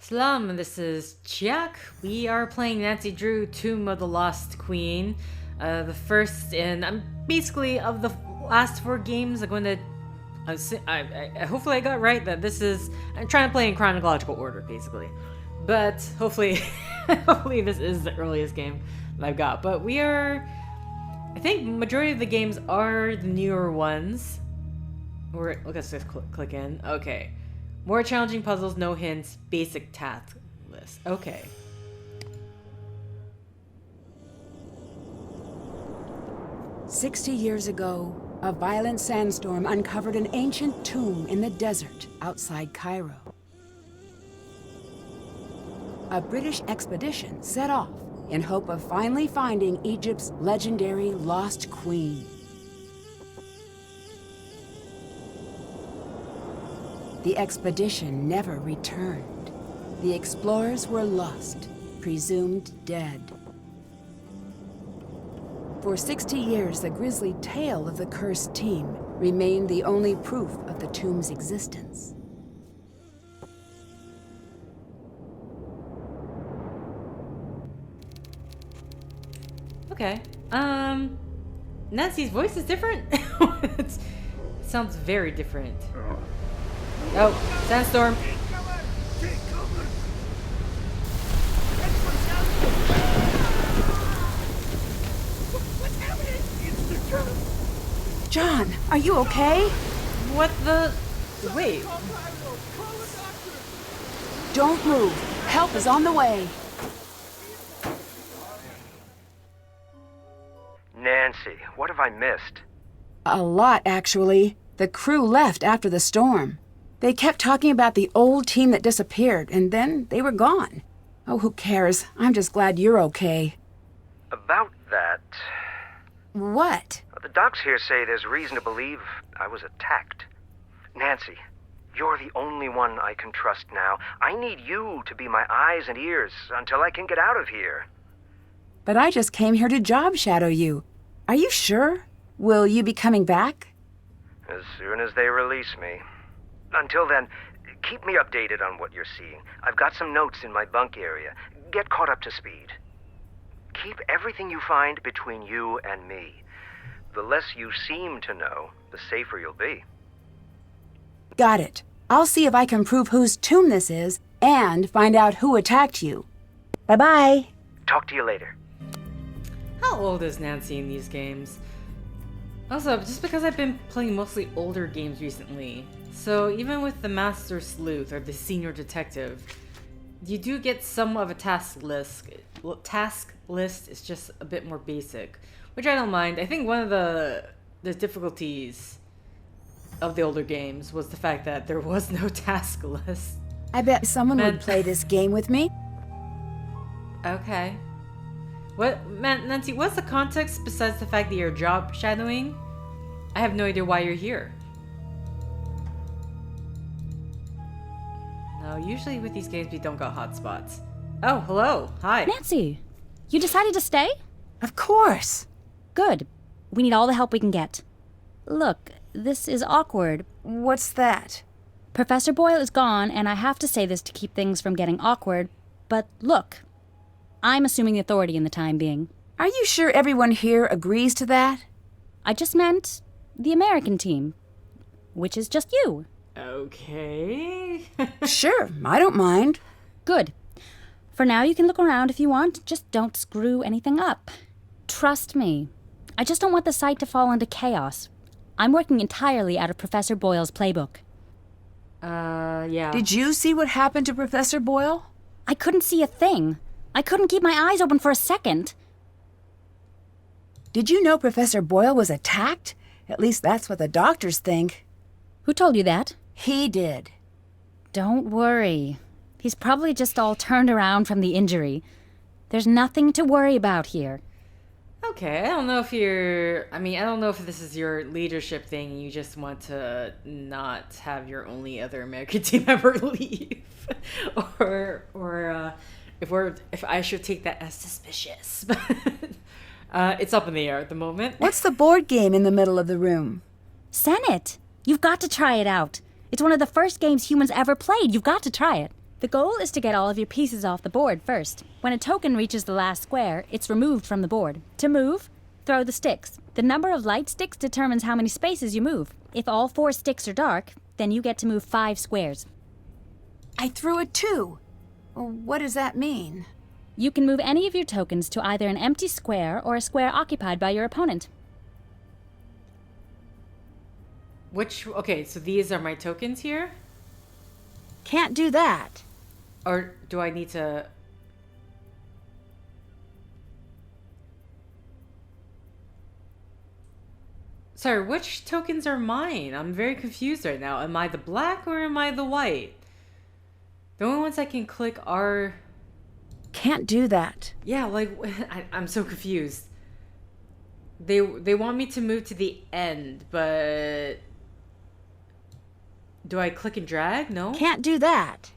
Salam, this is Chiak. We are playing Nancy Drew, Tomb of the Lost Queen. The first in, basically, of the last 4 games. I'm going to, hopefully I got right that this is, I'm trying to play in chronological order, basically. But hopefully, hopefully this is the earliest game that I've got. But we are, I think majority of the games are the newer ones. Let's just click in. Okay. More challenging puzzles, no hints, basic task list. Okay. "60 years ago, a violent sandstorm uncovered an ancient tomb in the desert outside Cairo. A British expedition set off in hope of finally finding Egypt's legendary lost queen. The expedition never returned. The explorers were lost, presumed dead. For 60 years, the grisly tale of the cursed team remained the only proof of the tomb's existence. Okay. Nancy's voice is different? It sounds very different. Oh, Sandstorm. What's happening? It's the truth. John, are you okay? What the... Wait. Don't move. Help is on the way. Nancy, what have I missed? A lot, actually. The crew left after the storm. They kept talking about the old team that disappeared, and then they were gone. Oh, who cares? I'm just glad you're okay. About that... What? The docs here say there's reason to believe I was attacked. Nancy, you're the only one I can trust now. I need you to be my eyes and ears until I can get out of here. But I just came here to job shadow you. Are you sure? Will you be coming back? As soon as they release me. Until then, keep me updated on what you're seeing. I've got some notes in my bunk area. Get caught up to speed. Keep everything you find between you and me. The less you seem to know, the safer you'll be. Got it. I'll see if I can prove whose tomb this is and find out who attacked you. Bye-bye. Talk to you later. How old is Nancy in these games? Also, just because I've been playing mostly older games recently, so even with the Master Sleuth or the Senior Detective, you do get some of a task list. Task list is just a bit more basic, which I don't mind. I think one of the difficulties of the older games was the fact that there was no task list. I bet someone would play this game with me. Okay. Nancy, what's the context besides the fact that you're job shadowing? I have no idea why you're here. No, usually with these games we don't got hotspots. Oh, hello. Hi. Nancy, you decided to stay? Of course. Good. We need all the help we can get. Look, this is awkward. What's that? Professor Boyle is gone, and I have to say this to keep things from getting awkward, but look, I'm assuming the authority in the time being. Are you sure everyone here agrees to that? I just meant the American team, which is just you. Okay. Sure, I don't mind. Good. For now, you can look around if you want. Just don't screw anything up. Trust me. I just don't want the site to fall into chaos. I'm working entirely out of Professor Boyle's playbook. Yeah. Did you see what happened to Professor Boyle? I couldn't see a thing. I couldn't keep my eyes open for a second. Did you know Professor Boyle was attacked? At least that's what the doctors think. Who told you that? He did. Don't worry. He's probably just all turned around from the injury. There's nothing to worry about here. Okay, I don't know if I don't know if this is your leadership thing and you just want to not have your only other American team member leave. or if I should take that as suspicious. It's up in the air at the moment. What's the board game in the middle of the room? Senet! You've got to try it out. It's one of the first games humans ever played. You've got to try it. The goal is to get all of your pieces off the board first. When a token reaches the last square, it's removed from the board. To move, throw the sticks. The number of light sticks determines how many spaces you move. If all 4 sticks are dark, then you get to move 5 squares. I threw a 2. What does that mean? You can move any of your tokens to either an empty square or a square occupied by your opponent. Okay, so these are my tokens here? Can't do that. Or do I need to... Sorry, which tokens are mine? I'm very confused right now. Am I the black or am I the white? The only ones I can click are... Can't do that. Yeah, like, I'm so confused. They want me to move to the end, but... Do I click and drag? No? Can't do that.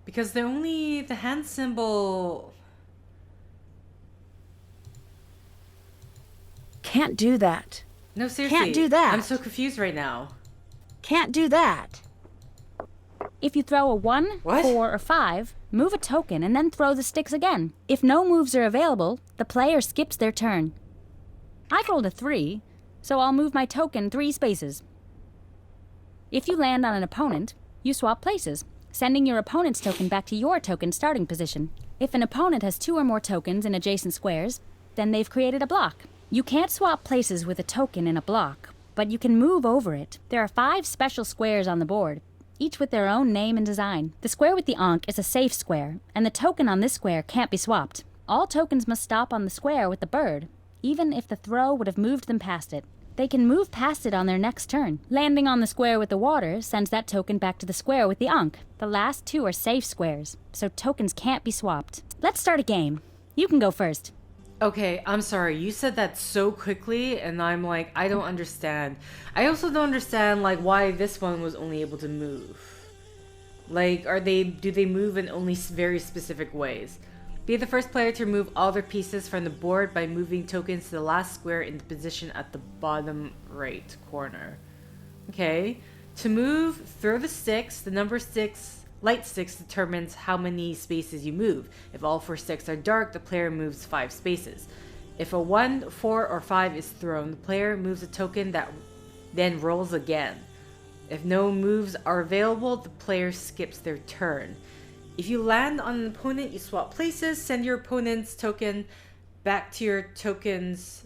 Because they're only the hand symbol... Can't do that. No, seriously. Can't do that. I'm so confused right now. Can't do that. If you throw a 1, What? 4, or 5, move a token and then throw the sticks again. If no moves are available, the player skips their turn. I've rolled a 3, so I'll move my token 3 spaces. If you land on an opponent, you swap places, sending your opponent's token back to your token starting position. If an opponent has 2 or more tokens in adjacent squares, then they've created a block. You can't swap places with a token in a block, but you can move over it. There are 5 special squares on the board, each with their own name and design. The square with the ankh is a safe square, and the token on this square can't be swapped. All tokens must stop on the square with the bird, even if the throw would have moved them past it. They can move past it on their next turn. Landing on the square with the water sends that token back to the square with the ankh. The last 2 are safe squares, so tokens can't be swapped. Let's start a game. You can go first. Okay, I'm sorry. You said that so quickly, and I'm like, I don't understand. I also don't understand, like, why this one was only able to move. Like, do they move in only very specific ways? Be the first player to remove all their pieces from the board by moving tokens to the last square in the position at the bottom right corner. Okay. To move, throw the sticks. The number of light sticks determines how many spaces you move. If all 4 sticks are dark, the player moves 5 spaces. If a 1, 4, or 5 is thrown, the player moves a token that then rolls again. If no moves are available, the player skips their turn. If you land on an opponent, you swap places, send your opponent's token back to your token's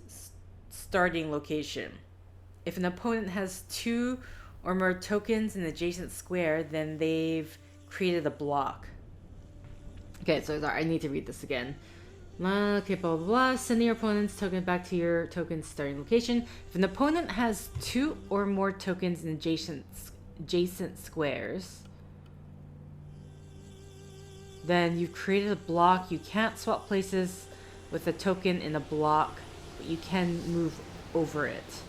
starting location. If an opponent has 2 or more tokens in an adjacent square, then they've created a block. Okay, so sorry, I need to read this again. Okay, blah, blah, blah. Sending your opponent's token back to your token's starting location. If an opponent has 2 or more tokens in adjacent squares, then you've created a block. You can't swap places with a token in a block, but you can move over it.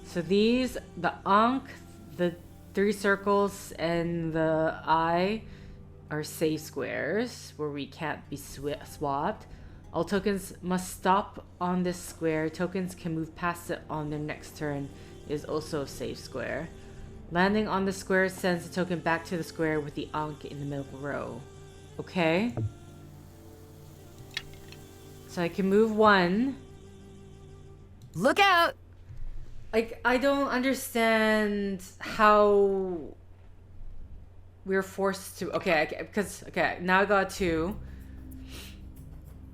So these, the ankh, the 3 circles, and the eye are safe squares where we can't be swapped. All tokens must stop on this square. Tokens can move past it on their next turn is also a safe square. Landing on the square sends the token back to the square with the ankh in the middle row. Okay. So I can move 1. Look out! Like, I don't understand how we're forced to... Okay, now I got 2. Do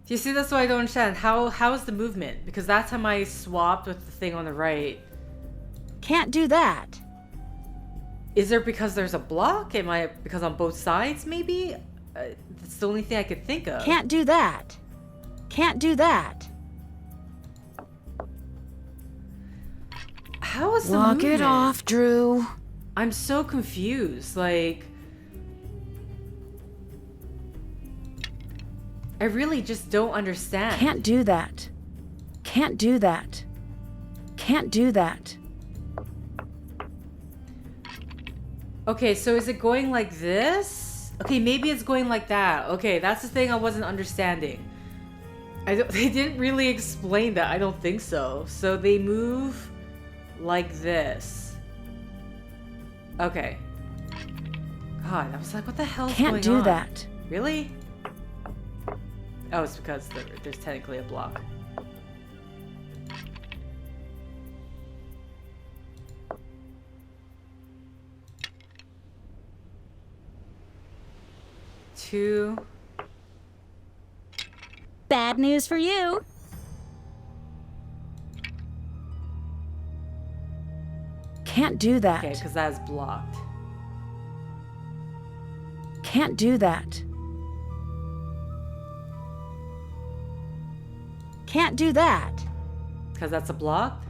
you see, that's what I don't understand. How is the movement? Because that time I swapped with the thing on the right. Can't do that. Is there because there's a block? Am I because on both sides, maybe? That's the only thing I could think of. Can't do that. Can't do that. How is the Walk movement? it off, Drew. I'm so confused. Like, I really just don't understand. Can't do that. Can't do that. Can't do that. Okay, so is it going like this? Okay, maybe it's going like that. Okay, that's the thing I wasn't understanding. They didn't really explain that. I don't think so. So they move like this. Okay. God, I was like, what the hell's Can't going do on? that. Really? Oh, it's because there's technically a block. Two. Bad news for you. Can't do that. Okay, because that is blocked. Can't do that. Can't do that. Because that's a block.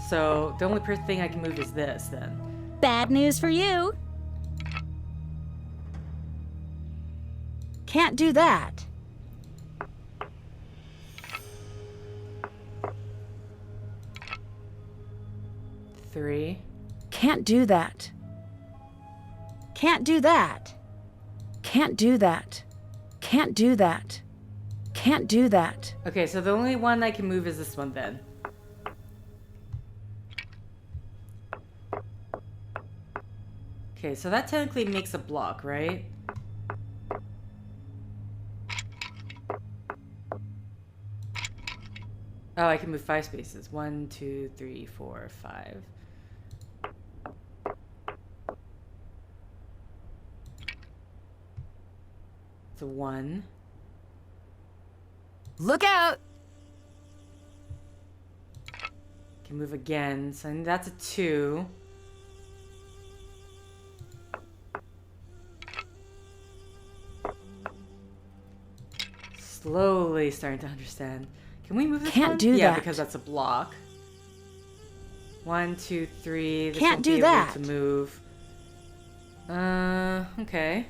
So the only thing I can move is this then. Bad news for you. Can't do that. Three. Can't do that. Can't do that. Can't do that. Can't do that. Can't do that. Okay, so the only one I can move is this one then. Okay, so that technically makes a block, right? Oh, I can move 5 spaces. 1, 2, 3, 4, 5. It's a 1. Look out! Can move again, so that's a 2. Slowly starting to understand. Can we move this Can't one? do Yeah, that. because that's a block. 1, 2, 3. This Can't won't do be able that. to move. Okay.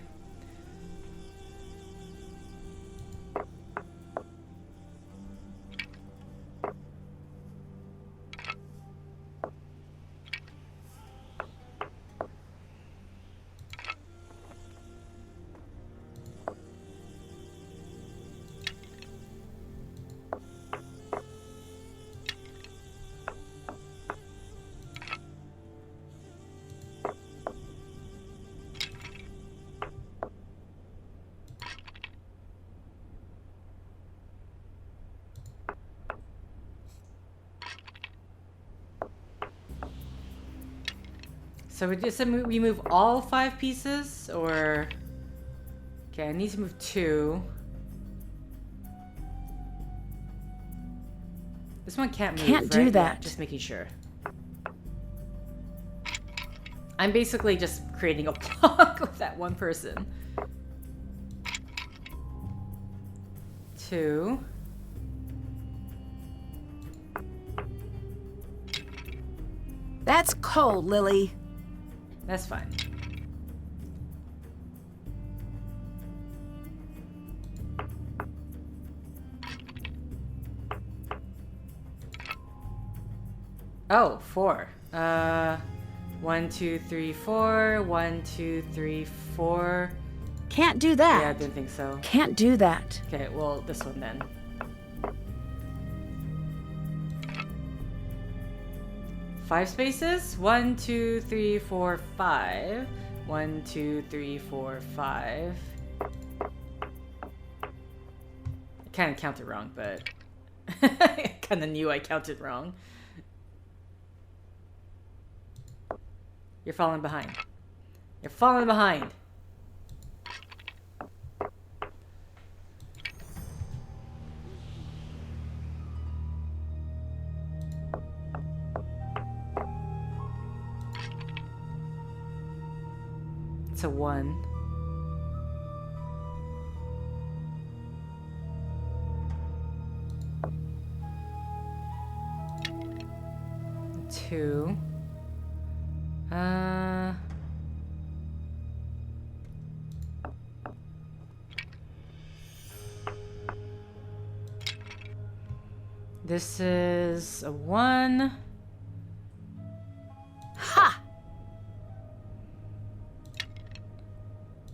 So we move all 5 pieces, or... Okay, I need to move 2. This one can't move, Can't do right? Yeah, that. just making sure. I'm basically just creating a block with that one person. 2. That's cold, Lily. That's fine. Oh, 4. 1, 2, 3, 4. 1, 2, 3, 4. Can't do Yeah, I that. didn't think so. Can't do that. Okay, well, this one then. Five spaces? 1, 2, 3, 4, 5. 1, 2, 3, 4, 5. I kind of counted wrong, but I kind of knew I counted wrong. You're falling behind. You're falling behind. It's a 1. Two. This is a 1. Ha!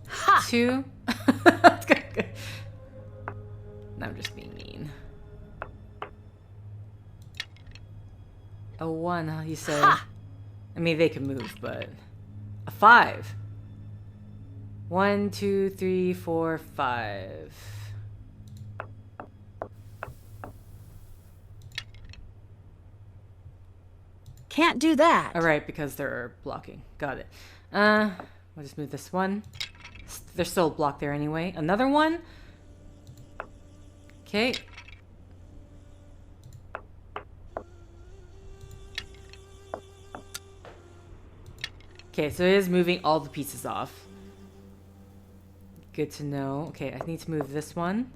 Ha! 2. No, I'm just being mean. A 1, huh, you say? Ha! I mean, they can move, but... A 5. 1, 2, 3, 4, 5. Can't do that. All right, because they're blocking. Got it. We'll just move this one. There's still a block there anyway. Another one. Okay. Okay, so it is moving all the pieces off. Good to know. Okay, I need to move this one.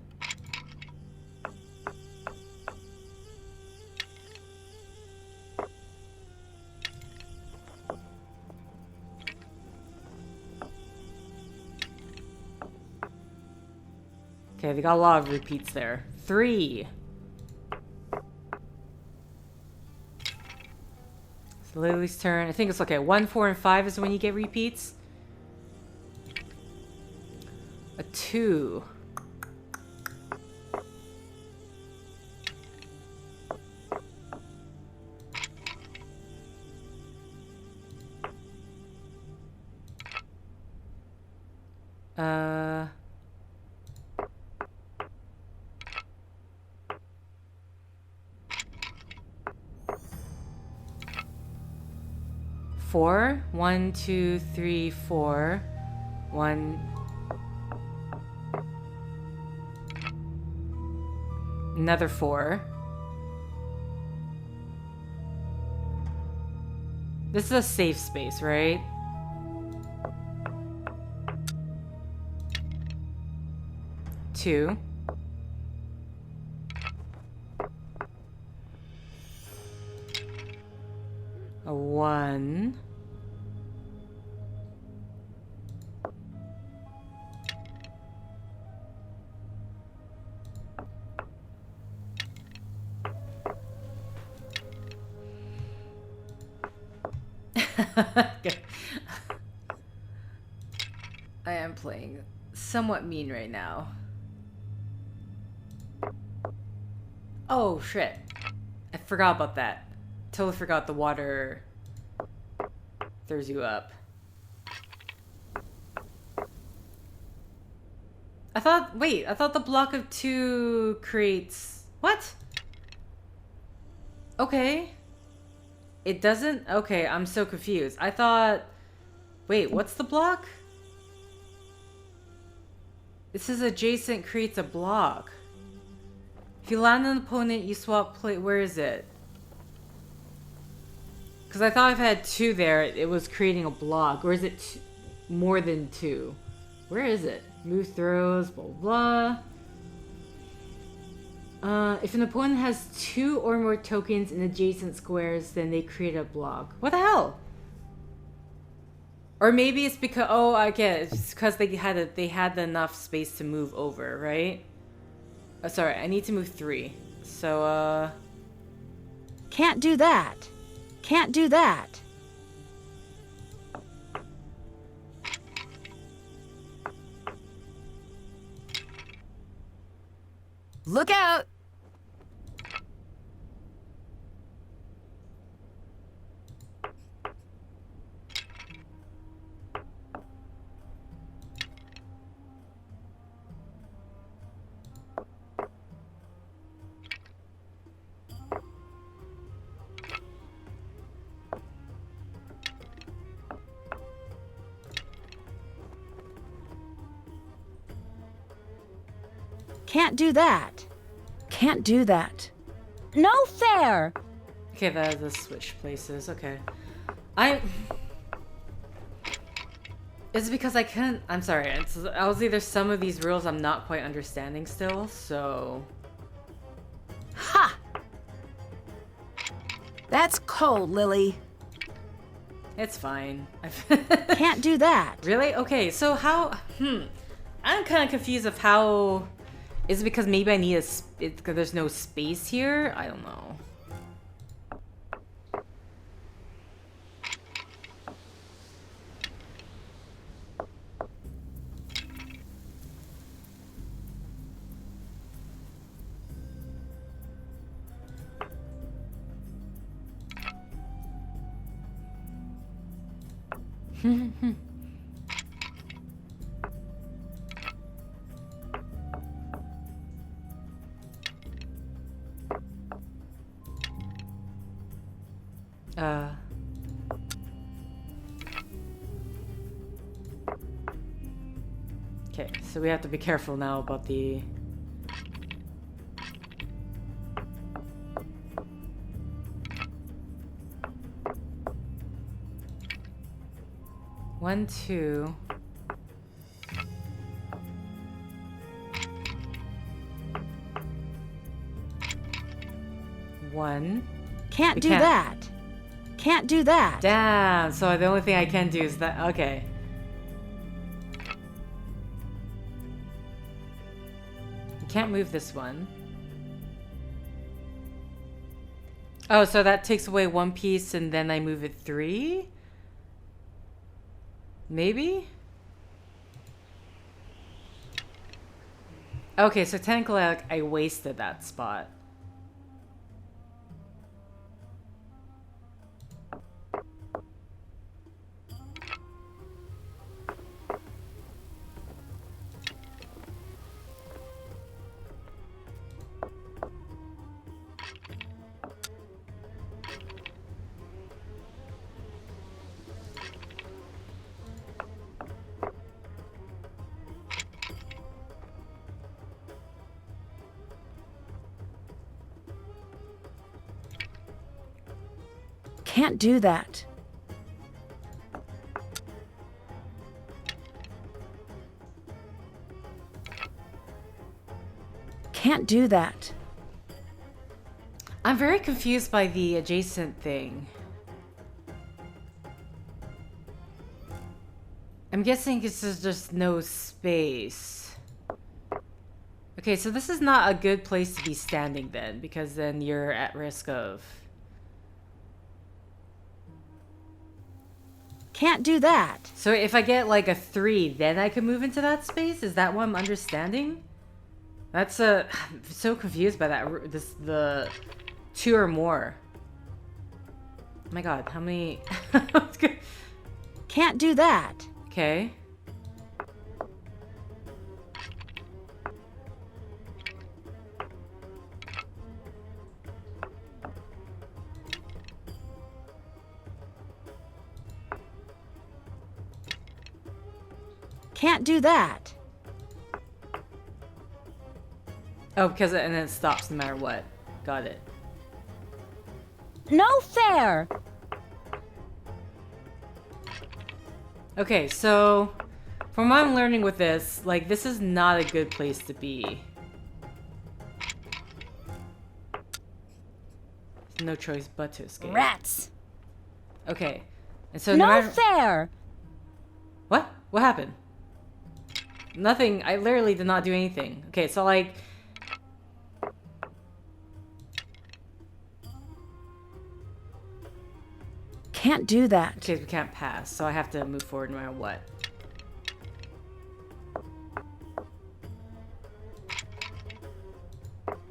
Okay, they got a lot of repeats there. 3. So Lily's turn. I think it's okay. 1, 4, and 5 is when you get repeats. A 2. Uh... 4. 1, 2, 3, 4. 1. Another 4. This is a safe space, right? Two. A 1. Okay. I am playing somewhat mean right now. Oh shit. I forgot about that. Totally forgot the water throws you up. I thought the block of 2 creates... What? Okay. It doesn't? Okay, I'm so confused. I thought... Wait, what's the block? It says adjacent creates a block. If you land an opponent, you swap plate. Where is it? Because I thought if I had 2 there, it was creating a block. Or is it more than 2? Where is it? Move throws, blah, blah, blah. If an opponent has 2 or more tokens in adjacent squares, then they create a block. What the hell? Or maybe it's because... Oh, I get it. It's because they had enough space to move over, right? Sorry, I need to move 3. So, Can't do that. Can't do that. Look out! Can't do that. Can't do that. No fair! okay, that is the switch places. Okay. It's because I couldn't... I'm sorry. I was either some of these rules I'm not quite understanding still, so... Ha! That's cold, Lily. It's fine. Can't do that. Really? Okay, so how... I'm kind of confused of how... Is it because maybe I need because there's no space here? I don't know. Okay, so we have to be careful now about the... One, two... One. Can't do that. Can't do that. Damn, so the only thing I can do is that... Okay. You can't move this one. Oh, so that takes away one piece and then I move it 3? Maybe? Okay, so technically I wasted that spot. Can't do that. Can't do that. I'm very confused by the adjacent thing. I'm guessing this is just no space. Okay, so this is not a good place to be standing then, because then you're at risk of... Can't do that. So if I get like a 3, then I can move into that space? Is that what I'm understanding? That's I'm so confused by that. The 2 or more. Oh my god, how many... Can't do that. Okay. Can't do that. Oh, because and then it stops no matter what. Got it. No fair! Okay, so from what I'm learning with this, like, this is not a good place to be. There's no choice but to escape. Rats! Okay. And so No matter... fair! What? What happened? Nothing. I literally did not do anything. Okay, so like... Can't do that. Okay, we can't pass, so I have to move forward no matter what.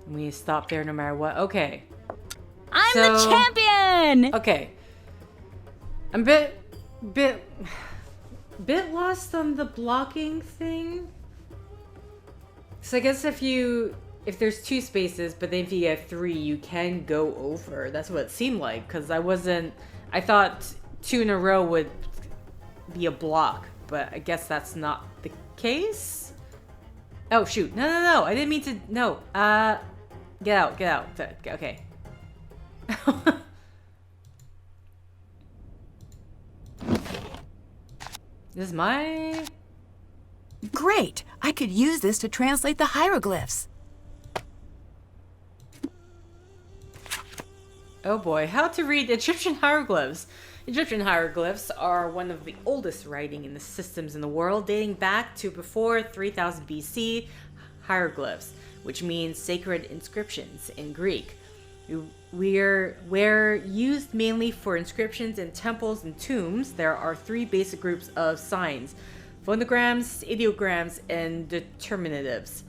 We stop there no matter what. Okay. I'm the champion! Okay. I'm bit lost on the blocking thing. So I guess if there's 2 spaces, but then if you get 3, you can go over. That's what it seemed like, because I thought 2 in a row would be a block, but I guess that's not the case. Oh shoot! No! I didn't mean to. No. Get out. Okay. This is my... Great! I could use this to translate the hieroglyphs. Oh boy, how to read Egyptian hieroglyphs. Egyptian hieroglyphs are one of the oldest writing in the systems in the world, dating back to before 3000 BC. Hieroglyphs, which means sacred inscriptions in Greek. Where used mainly for inscriptions in temples and tombs, there are 3 basic groups of signs: phonograms, ideograms, and determinatives.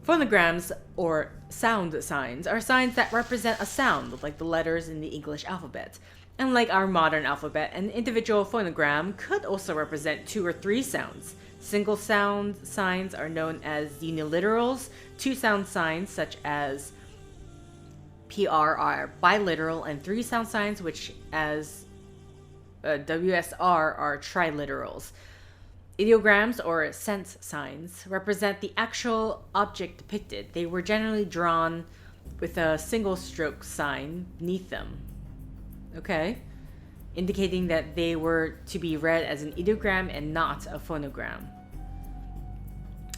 Phonograms, or sound signs, are signs that represent a sound, like the letters in the English alphabet. Unlike our modern alphabet, an individual phonogram could also represent 2 or 3 sounds. Single sound signs are known as uniliterals. 2 sound signs, such as PR, are biliteral, and 3 sound signs, which as WSR, are triliterals. Ideograms, or sense signs, represent the actual object depicted. They were generally drawn with a single stroke sign beneath them. Okay. Indicating that they were to be read as an ideogram and not a phonogram.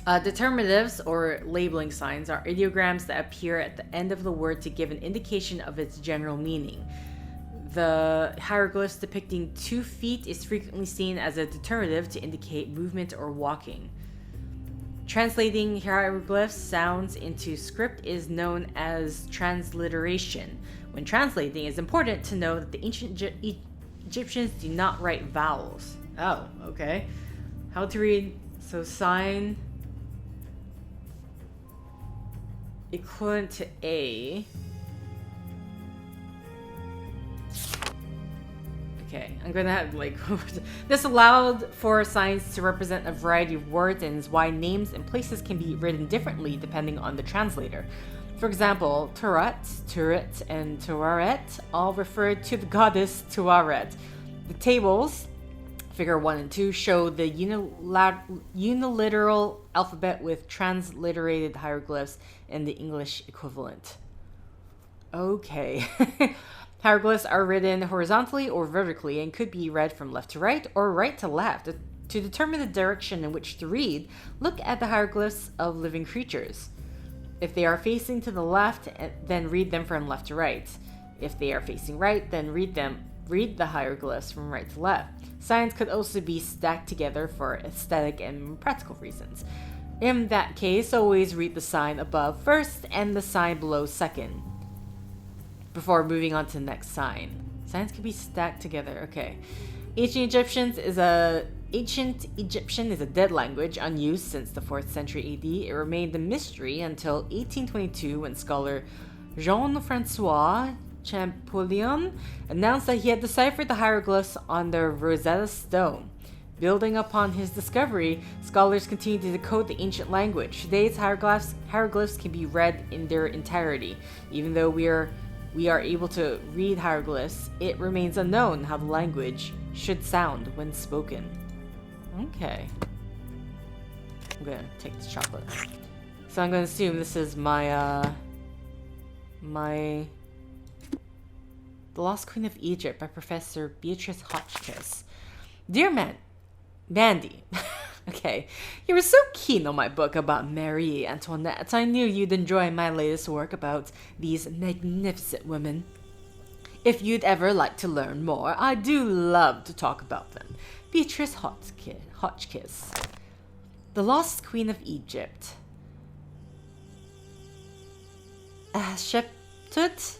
Determinatives, or labeling signs, are ideograms that appear at the end of the word to give an indication of its general meaning. The hieroglyphs depicting 2 feet is frequently seen as a determinative to indicate movement or walking. Translating hieroglyphs sounds into script is known as transliteration. When translating, it's important to know that the ancient Egyptians do not write vowels. Oh, okay. How to read? So sign equivalent to A. Okay, I'm gonna have this allowed for signs to represent a variety of words and is why names and places can be written differently depending on the translator. For example, Turet, and Tuaret all refer to the goddess Tuaret. The tables, figure 1 and 2, show the uniliteral alphabet with transliterated hieroglyphs and the English equivalent. Okay. Hieroglyphs are written horizontally or vertically and could be read from left to right or right to left. To determine the direction in which to read, look at the hieroglyphs of living creatures. If they are facing to the left, then read them from left to right. If they are facing right, then read the hieroglyphs from right to left. Signs could also be stacked together for aesthetic and practical reasons. In that case, always read the sign above first and the sign below second, before moving on to the next sign. Signs can be stacked together. Okay. Ancient Egyptian is a dead language, unused since the 4th century AD. It remained a mystery until 1822 when scholar Jean-François Champollion announced that he had deciphered the hieroglyphs on the Rosetta Stone. Building upon his discovery, scholars continue to decode the ancient language. Today's hieroglyphs can be read in their entirety. Even though we are able to read hieroglyphs, it remains unknown how the language should sound when spoken. Okay. I'm gonna take this chocolate. So I'm gonna assume this is my The Lost Queen of Egypt by Professor Beatrice Hotchkiss. Dear Mandy. Okay. You were so keen on my book about Marie Antoinette. I knew you'd enjoy my latest work about these magnificent women. If you'd ever like to learn more, I do love to talk about them. Beatrice Hotchkiss. The Lost Queen of Egypt. Hatshepsut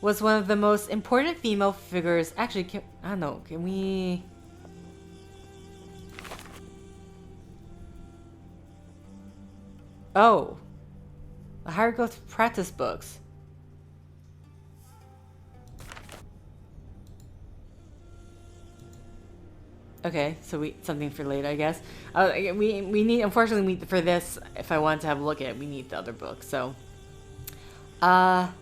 was one of the most important female figures. Actually, can we... Oh. The hieroglyph practice books. Okay, so something for later, I guess. We need, unfortunately, for this, if I want to have a look at it, we need the other book. So, I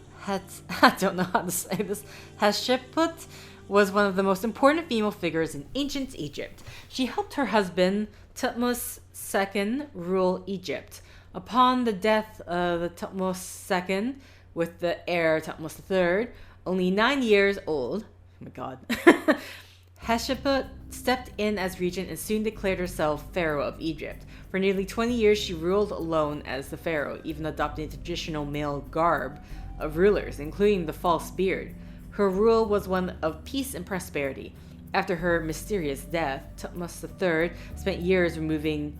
don't know how to say this. Hatshepsut was one of the most important female figures in ancient Egypt. She helped her husband Thutmose II rule Egypt. Upon the death of the Thutmose II, with the heir Thutmose III, only 9 years old. Oh my God. Hatshepsut stepped in as regent and soon declared herself pharaoh of Egypt. For nearly 20 years, she ruled alone as the pharaoh, even adopting the traditional male garb of rulers, including the false beard. Her rule was one of peace and prosperity. After her mysterious death, Thutmose III spent years removing,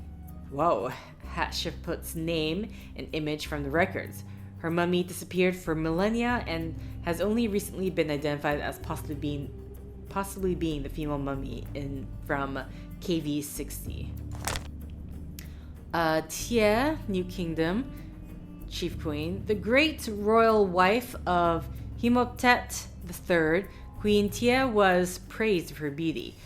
Hatshepsut's name and image from the records. Her mummy disappeared for millennia and has only recently been identified as possibly being the female mummy from KV 60. Tia, New Kingdom, Chief Queen, the great royal wife of Imhotep III, Queen Tia was praised for her beauty.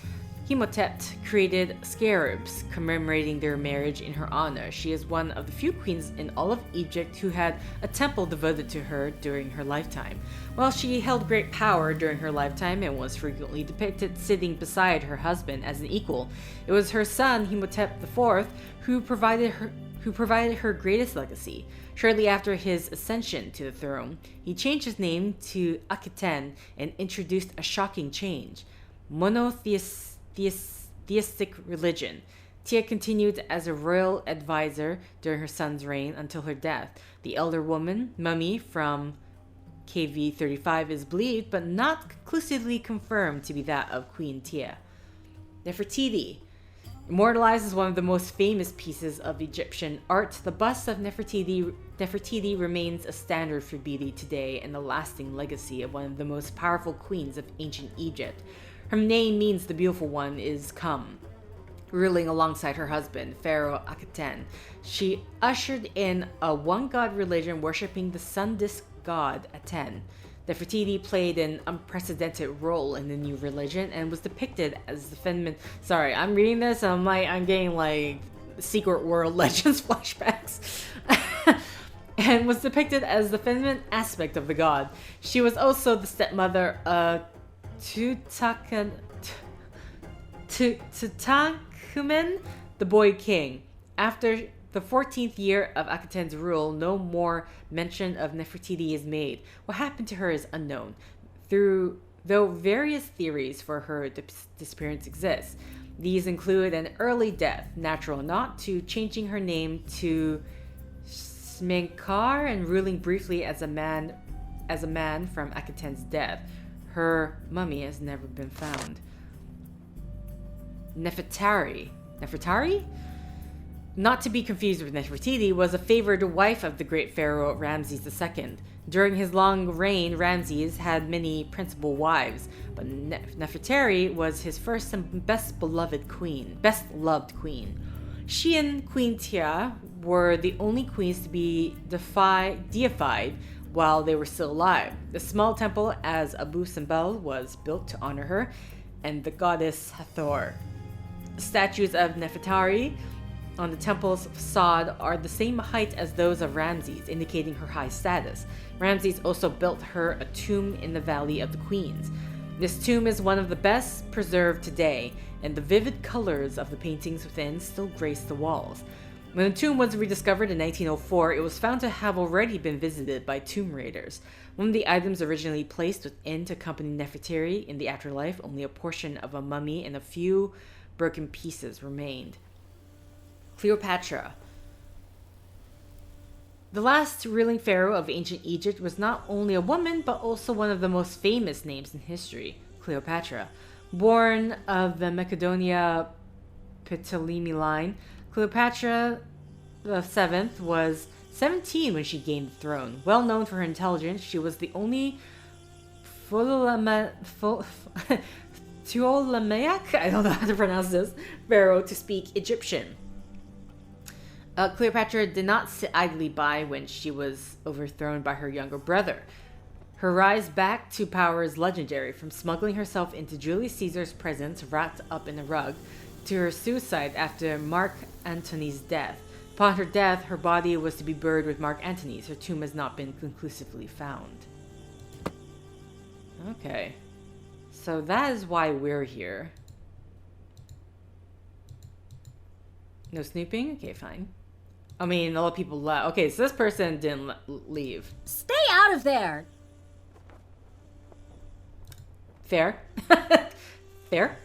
Imhotep created scarabs commemorating their marriage in her honor. She is one of the few queens in all of Egypt who had a temple devoted to her during her lifetime. While she held great power during her lifetime and was frequently depicted sitting beside her husband as an equal, it was her son Imhotep IV who provided her greatest legacy. Shortly after his ascension to the throne, he changed his name to Akhenaten and introduced a shocking change: monotheistic religion. Tia continued as a royal advisor during her son's reign until her death. The elder woman, mummy from KV-35, is believed but not conclusively confirmed to be that of Queen Tia. Nefertiti. Immortalized as one of the most famous pieces of Egyptian art, the bust of Nefertiti remains a standard for beauty today and a lasting legacy of one of the most powerful queens of ancient Egypt. Her name means the beautiful one is come. Ruling alongside her husband, Pharaoh Akhenaten, she ushered in a one-god religion worshipping the sun disk god Aten. Nefertiti played an unprecedented role in the new religion and was depicted as the feminine... Sorry, I'm reading this and I'm getting like Secret World Legends flashbacks. And was depicted as the feminine aspect of the god. She was also the stepmother of Tutankhamun, the boy king. After the 14th year of Akhenaten's rule, no more mention of Nefertiti is made. What happened to her is unknown, though various theories for her disappearance exist. These include an early death, natural or not, to changing her name to Smenkar and ruling briefly as a man from Akhenaten's death. Her mummy has never been found. Nefertari? Not to be confused with Nefertiti, was a favored wife of the great pharaoh Ramses II. During his long reign, Ramses had many principal wives, but Nefertari was his first and best loved queen. She and Queen Tia were the only queens to be deified while they were still alive. The small temple as abuzz was built to honor her and the goddess Hathor. Statues of Nefertari on the temple's facade are the same height as those of Ramses, indicating her high status. Ramses also built her a tomb in the Valley of the Queens. This tomb is one of the best preserved today, and the vivid colors of the paintings within still grace the walls. When the tomb was rediscovered in 1904, it was found to have already been visited by tomb raiders. One of the items originally placed within to accompany Nefertari in the afterlife, only a portion of a mummy and a few broken pieces remained. Cleopatra. The last ruling pharaoh of ancient Egypt was not only a woman, but also one of the most famous names in history, Cleopatra. Born of the Macedonia Ptolemy line, Cleopatra VII was 17 when she gained the throne. Well known for her intelligence, she was the only Ptolemaic, I don't know how to pronounce this, pharaoh to speak Egyptian. Cleopatra did not sit idly by when she was overthrown by her younger brother. Her rise back to power is legendary, from smuggling herself into Julius Caesar's presence wrapped up in a rug, to her suicide after Mark Antony's death. Upon her death, her body was to be buried with Mark Antony's. Her tomb has not been conclusively found. Okay. So that is why we're here. No snooping? Okay, fine. I mean, a lot of people left. Okay, so this person didn't leave. Stay out of there! Fair. Fair.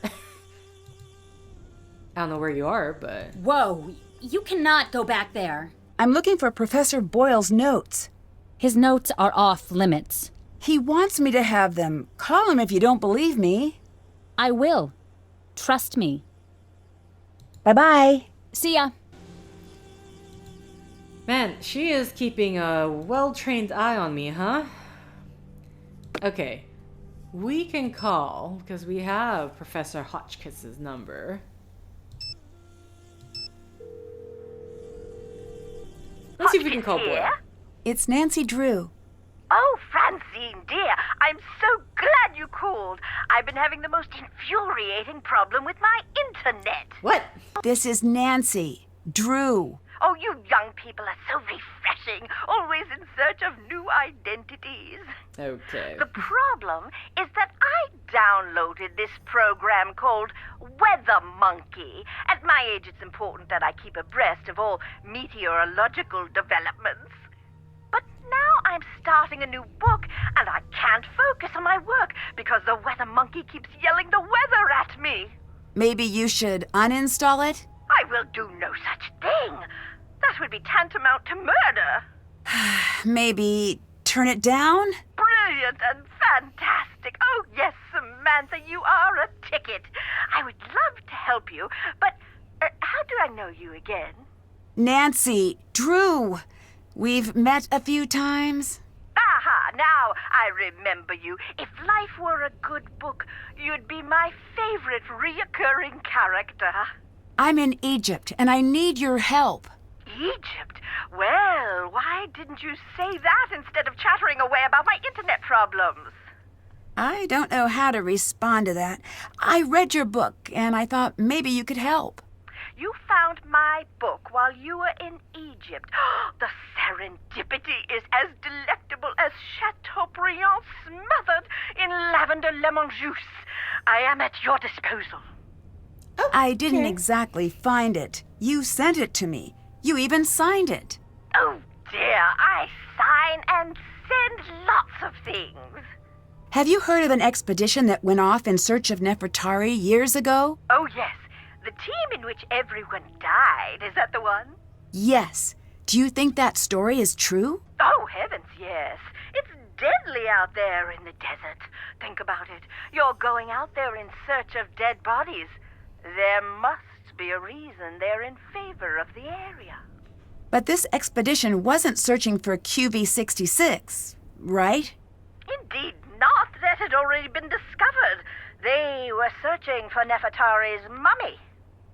I don't know where you are, but... Whoa, you cannot go back there. I'm looking for Professor Boyle's notes. His notes are off limits. He wants me to have them. Call him if you don't believe me. I will. Trust me. Bye-bye. See ya. Man, she is keeping a well-trained eye on me, huh? Okay. We can call, because we have Professor Hotchkiss's number. Let's see if we can call Boyle. It's Nancy Drew. Oh, Francine, dear, I'm so glad you you called. I've been having the most infuriating problem with my internet. What? This is Nancy. Drew. Oh, you young people are so refreshing, always in search of new identities. Okay. The problem is that I downloaded this program called Weather Monkey. At my age, it's important that I keep abreast of all meteorological developments. But now I'm starting a new book, and I can't focus on my work because the Weather Monkey keeps yelling the weather at me. Maybe you should uninstall it? I will do no such thing. That would be tantamount to murder. Maybe turn it down? Brilliant and fantastic. Oh, yes, Samantha, you are a ticket. I would love to help you, but how do I know you again? Nancy, Drew. We've met a few times. Aha, now I remember you. If life were a good book, you'd be my favorite reoccurring character. I'm in Egypt, and I need your help. Egypt? Well, why didn't you say that instead of chattering away about my internet problems? I don't know how to respond to that. I read your book, and I thought maybe you could help. You found my book while you were in Egypt. The serendipity is as delectable as Chateaubriand smothered in lavender lemon juice. I am at your disposal. I didn't exactly find it. You sent it to me. You even signed it. Oh dear, I sign and send lots of things. Have you heard of an expedition that went off in search of Nefertari years ago? Oh yes, the team in which everyone died, is that the one? Yes. Do you think that story is true? Oh heavens, yes. It's deadly out there in the desert. Think about it. You're going out there in search of dead bodies. There must be a reason they're in favor of the area. But this expedition wasn't searching for QV66, right? Indeed not. That had already been discovered. They were searching for Nefertari's mummy.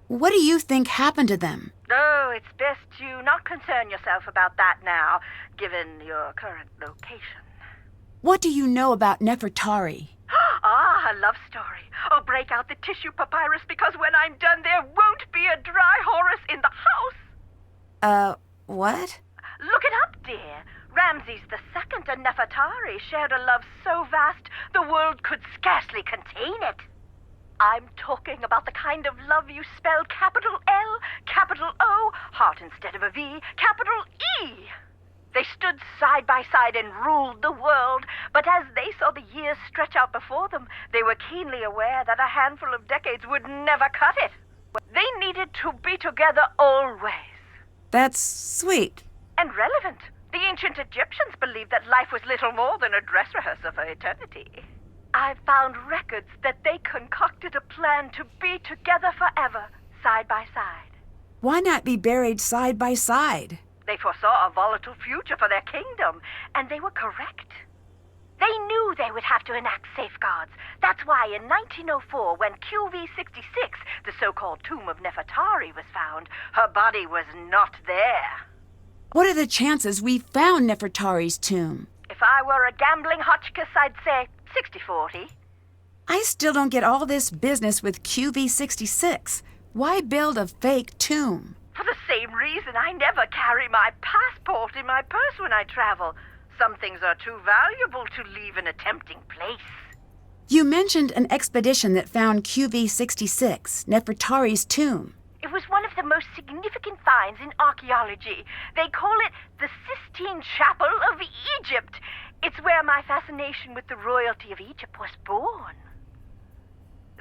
What do you think happened to them? Oh, it's best you not concern yourself about that now, given your current location. What do you know about Nefertari? Ah, a love story. Oh, break out the tissue papyrus, because when I'm done, there won't be a dry Horus in the house. What? Look it up, dear. Ramses II and Nefertari shared a love so vast, the world could scarcely contain it. I'm talking about the kind of love you spell capital L, capital O, heart instead of a V, capital E. They stood side by side and ruled the world, but as they saw the years stretch out before them, they were keenly aware that a handful of decades would never cut it. They needed to be together always. That's sweet. And relevant. The ancient Egyptians believed that life was little more than a dress rehearsal for eternity. I've found records that they concocted a plan to be together forever, side by side. Why not be buried side by side? They foresaw a volatile future for their kingdom, and they were correct. They knew they would have to enact safeguards. That's why in 1904, when QV66, the so-called tomb of Nefertari, was found, her body was not there. What are the chances we found Nefertari's tomb? If I were a gambling Hotchkiss, I'd say 60-40. I still don't get all this business with QV66. Why build a fake tomb? For the same reason I never carry my passport in my purse when I travel. Some things are too valuable to leave in a tempting place. You mentioned an expedition that found QV66, Nefertari's tomb. It was one of the most significant finds in archaeology. They call it the Sistine Chapel of Egypt. It's where my fascination with the royalty of Egypt was born.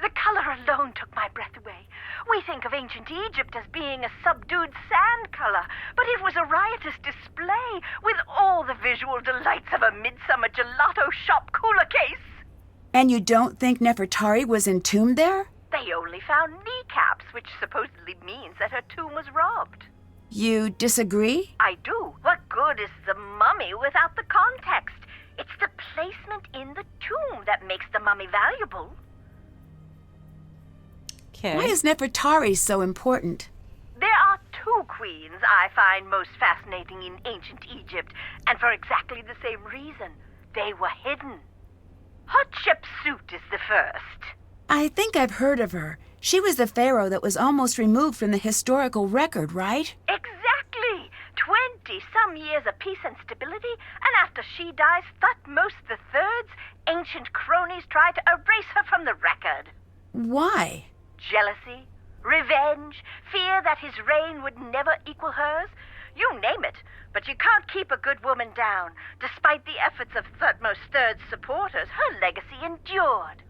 The color alone took my breath away. We think of ancient Egypt as being a subdued sand color, but it was a riotous display with all the visual delights of a midsummer gelato shop cooler case. And you don't think Nefertari was entombed there? They only found kneecaps, which supposedly means that her tomb was robbed. You disagree? I do. What good is the mummy without the context? It's the placement in the tomb that makes the mummy valuable. Okay. Why is Nefertari so important? There are two queens I find most fascinating in ancient Egypt, and for exactly the same reason. They were hidden. Hatshepsut is the first. I think I've heard of her. She was the pharaoh that was almost removed from the historical record, right? Exactly. 20-some years of peace and stability, and after she dies, Thutmose III's ancient cronies try to erase her from the record. Why? Jealousy, revenge, fear that his reign would never equal hers. You name it, but you can't keep a good woman down. Despite the efforts of Thutmose III's supporters, her legacy endured.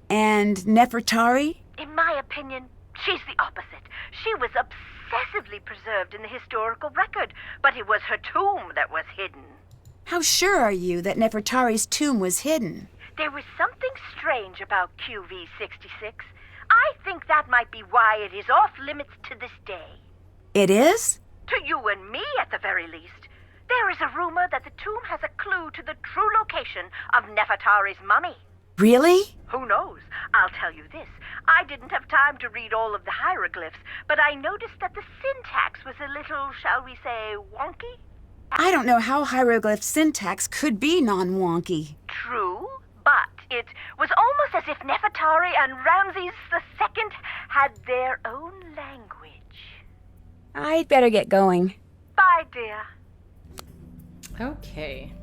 And Nefertari? In my opinion, she's the opposite. She was obsessively preserved in the historical record, but it was her tomb that was hidden. How sure are you that Nefertari's tomb was hidden? There was something strange about QV-66. I think that might be why it is off limits to this day. It is? To you and me, at the very least. There is a rumor that the tomb has a clue to the true location of Nefertari's mummy. Really? Who knows? I'll tell you this. I didn't have time to read all of the hieroglyphs, but I noticed that the syntax was a little, shall we say, wonky. I don't know how hieroglyph syntax could be non-wonky. True, but it was almost as if Nefertari and Ramses II had their own language. I'd better get going. Bye, dear. Okay.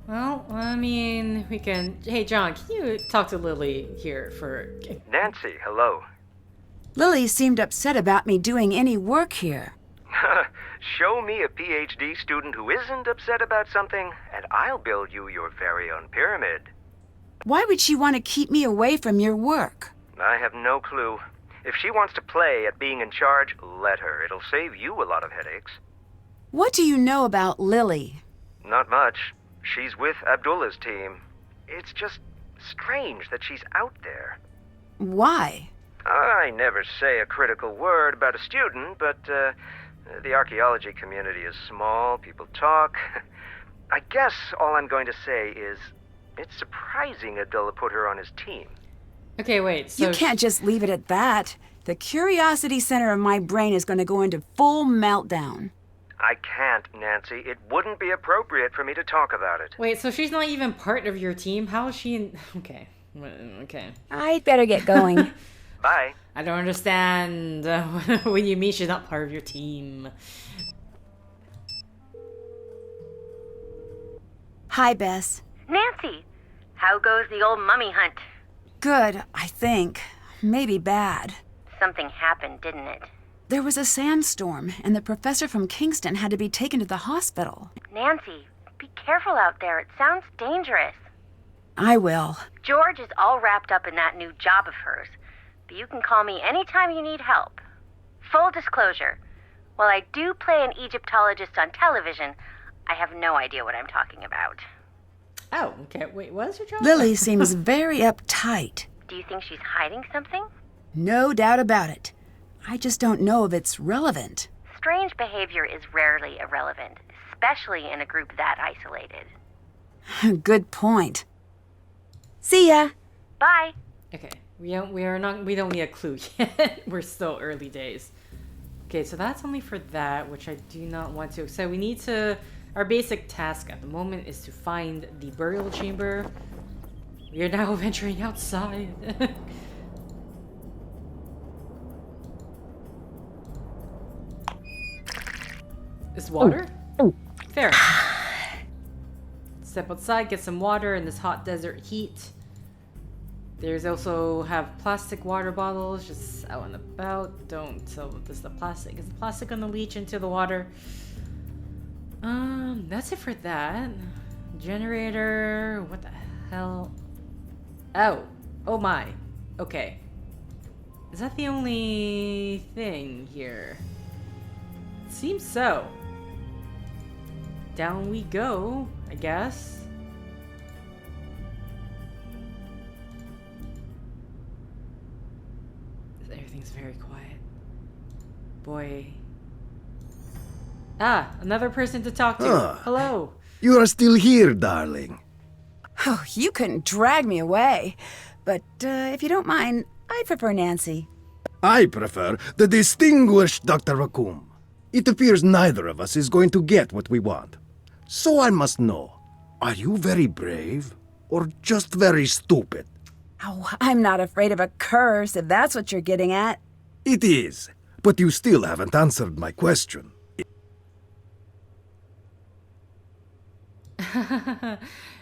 Well, I mean, we can... Hey, John, can you talk to Lily here for... Nancy, hello. Lily seemed upset about me doing any work here. Show me a PhD student who isn't upset about something, and I'll build you your very own pyramid. Why would she want to keep me away from your work? I have no clue. If she wants to play at being in charge, let her. It'll save you a lot of headaches. What do you know about Lily? Not much. She's with Abdullah's team. It's just strange that she's out there. Why? I never say a critical word about a student, but the archaeology community is small. People talk. I guess all I'm going to say is it's surprising Abdullah put her on his team. Okay, wait, so... You can't just leave it at that. The curiosity center of my brain is going to go into full meltdown. I can't, Nancy. It wouldn't be appropriate for me to talk about it. Wait, so she's not even part of your team? How is she in... Okay. Okay. I'd better get going. Bye. I don't understand when you mean she's not part of your team. Hi, Bess. Nancy, how goes the old mummy hunt? Good, I think. Maybe bad. Something happened, didn't it? There was a sandstorm, and the professor from Kingston had to be taken to the hospital. Nancy, be careful out there. It sounds dangerous. I will. George is all wrapped up in that new job of hers, but you can call me anytime you need help. Full disclosure, while I do play an Egyptologist on television, I have no idea what I'm talking about. Oh, okay. Wait, what is your job? Lily seems very uptight. Do you think she's hiding something? No doubt about it. I just don't know if it's relevant. Strange behavior is rarely irrelevant, especially in a group that isolated. Good point. See ya. Bye. Okay, we don't need a clue yet. We're still early days. Okay, so that's only for that, which I do not want to. So we need to... Our basic task at the moment is to find the burial chamber. We are now venturing outside. Is water? Fair. Step outside, get some water in this hot desert heat. There's also have plastic water bottles just out and about. Don't tell this the plastic. Is the plastic gonna leach into the water? That's it for that. Generator. What the hell? Oh my. Okay. Is that the only thing here? Seems so. Down we go, I guess. Everything's very quiet. Boy. Ah, another person to talk to. Ah. Hello. You are still here, darling. Oh, you couldn't drag me away. But if you don't mind, I prefer Nancy. I prefer the distinguished Dr. Raccoon. It appears neither of us is going to get what we want. So I must know, are you very brave? or just very stupid? Oh, I'm not afraid of a curse, if that's what you're getting at. It is, but you still haven't answered my question.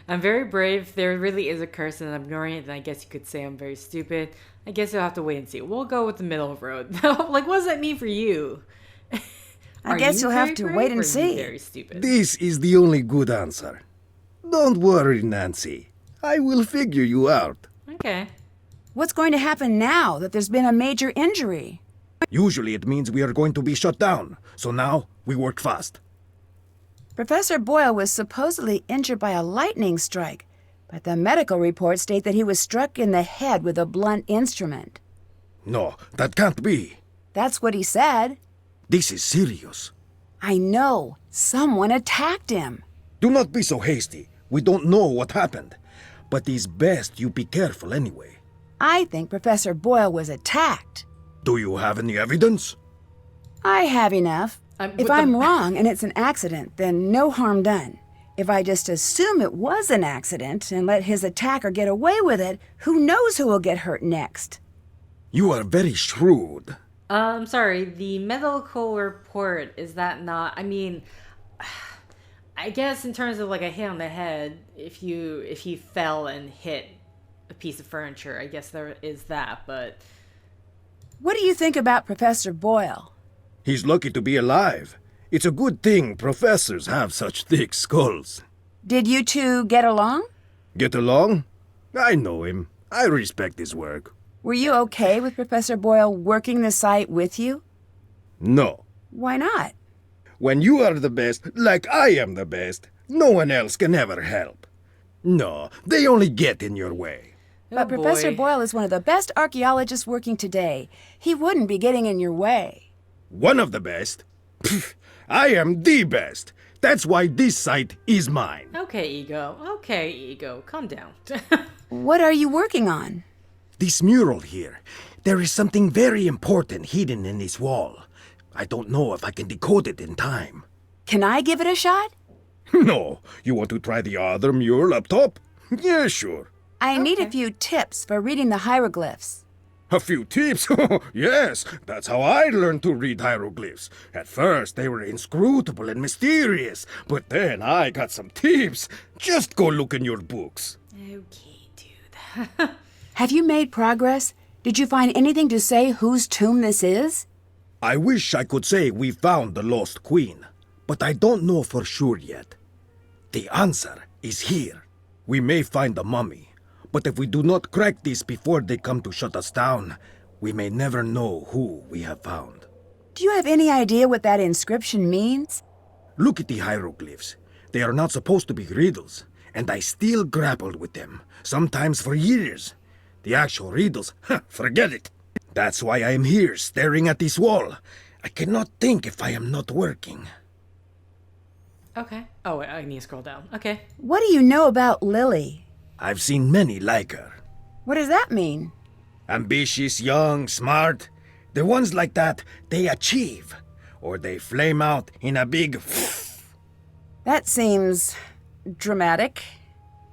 I'm very brave. There really is a curse and I'm ignoring it, then I guess you could say I'm very stupid. I guess you'll have to wait and see. We'll go with the middle road. Like, what does that mean for you? I guess you'll have to wait and see. Very stupid. This is the only good answer. Don't worry, Nancy. I will figure you out. Okay. What's going to happen now that there's been a major injury? Usually it means we are going to be shut down, so now we work fast. Professor Boyle was supposedly injured by a lightning strike, but the medical reports state that he was struck in the head with a blunt instrument. No, that can't be. That's what he said. This is serious. I know. Someone attacked him. Do not be so hasty. We don't know what happened. But it's best you be careful anyway. I think Professor Boyle was attacked. Do you have any evidence? I have enough. If I'm wrong and it's an accident, then no harm done. If I just assume it was an accident and let his attacker get away with it, who knows who will get hurt next? You are very shrewd. I'm sorry, the medical report, is that not... I mean, I guess in terms of like a hit on the head, if he fell and hit a piece of furniture, I guess there is that, but... What do you think about Professor Boyle? He's lucky to be alive. It's a good thing professors have such thick skulls. Did you two get along? Get along? I know him. I respect his work. Were you okay with Professor Boyle working the site with you? No. Why not? When you are the best, like I am the best, no one else can ever help. No, they only get in your way. But Professor Boyle is one of the best archaeologists working today. He wouldn't be getting in your way. One of the best? Pfft, I am the best. That's why this site is mine. Okay, Ego. Okay, Ego. Calm down. What are you working on? This mural here. There is something very important hidden in this wall. I don't know if I can decode it in time. Can I give it a shot? No. You want to try the other mural up top? Yeah, sure. I need a few tips for reading the hieroglyphs. A few tips? Yes, that's how I learned to read hieroglyphs. At first, they were inscrutable and mysterious, but then I got some tips. Just go look in your books. Okay, dude. Have you made progress? Did you find anything to say whose tomb this is? I wish I could say we found the lost queen, but I don't know for sure yet. The answer is here. We may find the mummy, but if we do not crack this before they come to shut us down, we may never know who we have found. Do you have any idea what that inscription means? Look at the hieroglyphs. They are not supposed to be riddles, and I still grappled with them, sometimes for years. The actual riddles, forget it. That's why I am here, staring at this wall. I cannot think if I am not working. Okay. Oh, wait, I need to scroll down. Okay. What do you know about Lily? I've seen many like her. What does that mean? Ambitious, young, smart. The ones like that, they achieve. Or they flame out in a big... That seems... dramatic.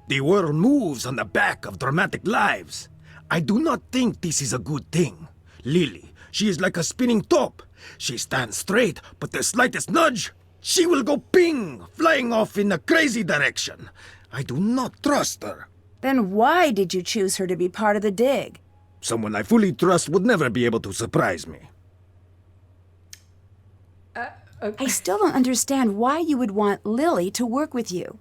The world moves on the back of dramatic lives. I do not think this is a good thing. Lily, she is like a spinning top. She stands straight, but the slightest nudge, she will go ping, flying off in a crazy direction. I do not trust her. Then why did you choose her to be part of the dig? Someone I fully trust would never be able to surprise me. I still don't understand why you would want Lily to work with you.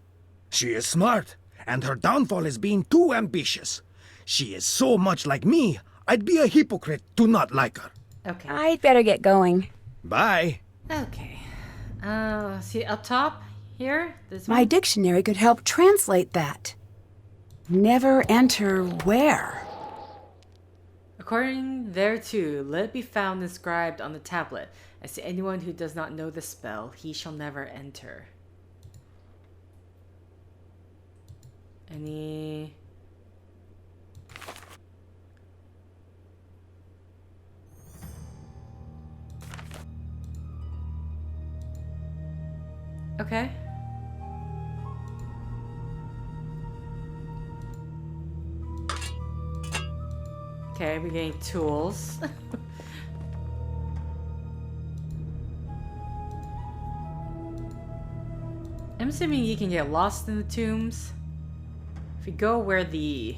She is smart, and her downfall is being too ambitious. She is so much like me, I'd be a hypocrite to not like her. Okay. I'd better get going. Bye. Okay. See up top here? This My one? dictionary could help translate that. Never enter where? According thereto, let it be found inscribed on the tablet. As to anyone who does not know the spell, he shall never enter. Any... Okay. Okay, we're getting tools. I'm assuming you can get lost in the tombs. If we go where the...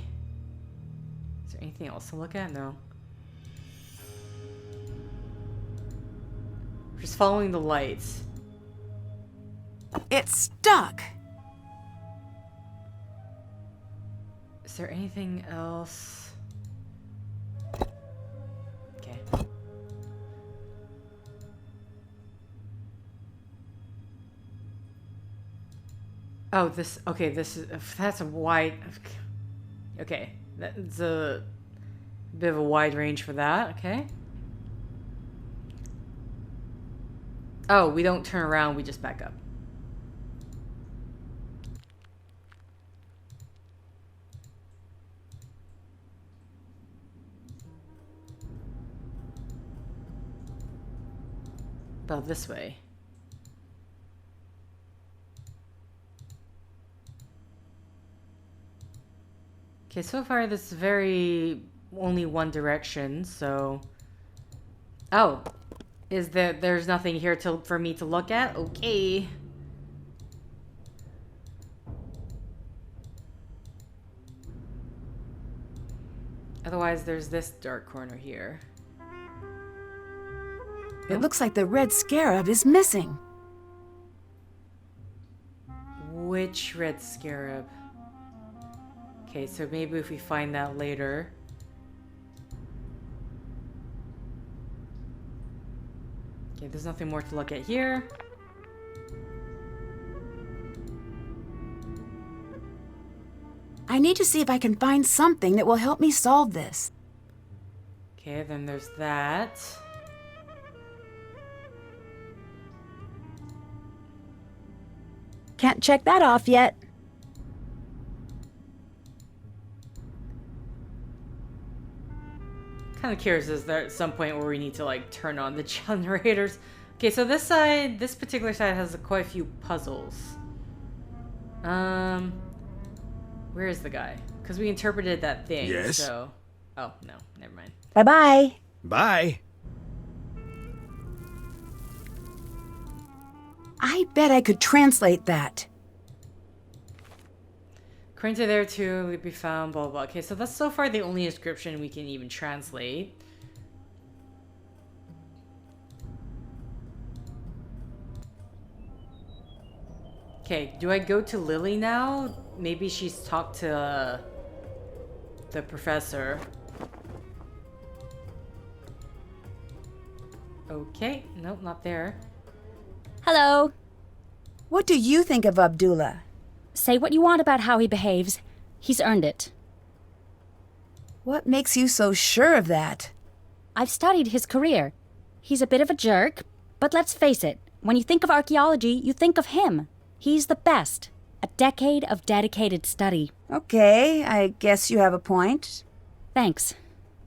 Is there anything else to look at? No. Just following the lights. It's stuck. Is there anything else? Okay. Oh, this... Okay, this is... That's a wide... Okay. That's a bit of a wide range for that. Okay. Oh, we don't turn around, we just back up. About this way. Okay, so far this is very only one direction, so... Oh! Is that there's nothing here for me to look at? Okay. Otherwise, there's this dark corner here. It looks like the red scarab is missing. Which red scarab? Okay, so maybe if we find that later. Okay, there's nothing more to look at here. I need to see if I can find something that will help me solve this. Okay, then there's that. Can't check that off yet. Kind of curious, is there at some point where we need to like turn on the generators? Okay, so this side, this particular side has quite a few puzzles. Where is the guy? Because we interpreted that thing. Yes? So, oh no, never mind. Bye-bye. Bye. I bet I could translate that. According to there too, we be found, blah, blah, blah. Okay, so that's so far the only description we can even translate. Okay, do I go to Lily now? Maybe she's talked to the professor. Okay, nope, not there. Hello. What do you think of Abdullah? Say what you want about how he behaves. He's earned it. What makes you so sure of that? I've studied his career. He's a bit of a jerk, but let's face it, when you think of archaeology, you think of him. He's the best. A decade of dedicated study. Okay, I guess you have a point. Thanks.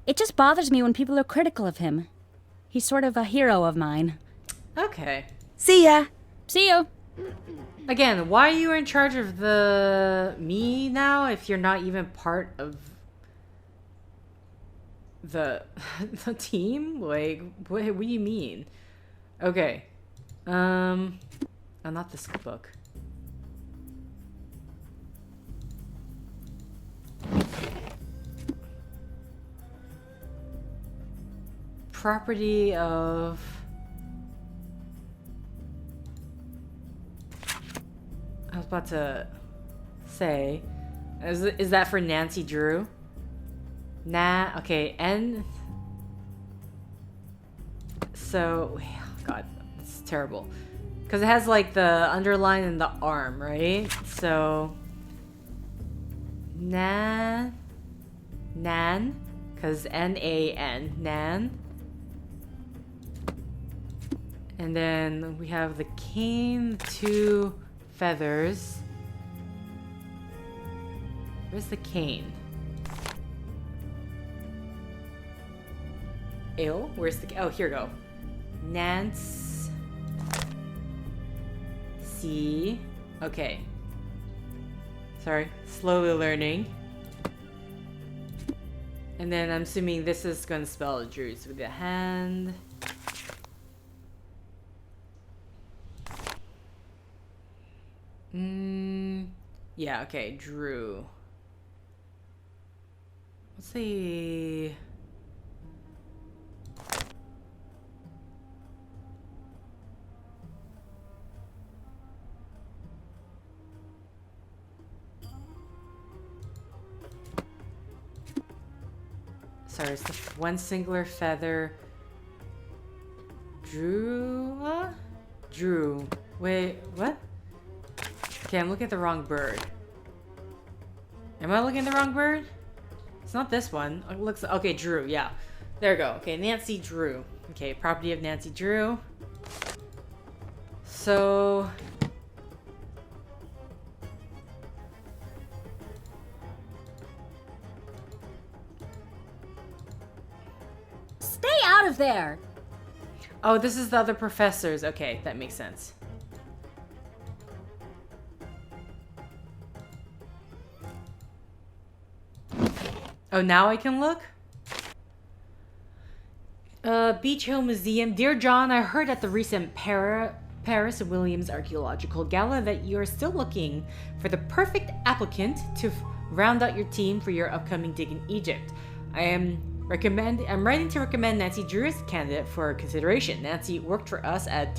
It just bothers me when people are critical of him. He's sort of a hero of mine. Okay. See ya. See you. Again, why are you in charge of me now if you're not even part of the team? Like, what do you mean? Okay. Oh, not this book. Property of... I was about to say, is that for Nancy Drew? Nah, okay, and so, oh God, it's terrible. Because it has like the underline and the arm, right? So, Nan, because N-A-N, Nan. And then we have the cane, 2 feathers. Where's the cane? Ew, where's the... Oh, here we go. Nance... C... Okay. Sorry, slowly learning. And then I'm assuming this is going to spell Druze with the hand. Yeah, okay, Drew. Let's see. Sorry, it's the one singular feather. Drew? Drew. Wait, what? Okay, I'm looking at the wrong bird. Am I looking at the wrong bird? It's not this one. It looks okay, Drew, yeah. There we go. Okay, Nancy Drew. Okay, property of Nancy Drew. So Stay out of there! oh, this is the other professors. Okay, that makes sense. Oh, now I can look? Beach Hill Museum. Dear John, I heard at the recent Paris Williams Archaeological Gala that you are still looking for the perfect applicant to round out your team for your upcoming dig in Egypt. I'm writing to recommend Nancy Drew as a candidate for consideration. Nancy worked for us as a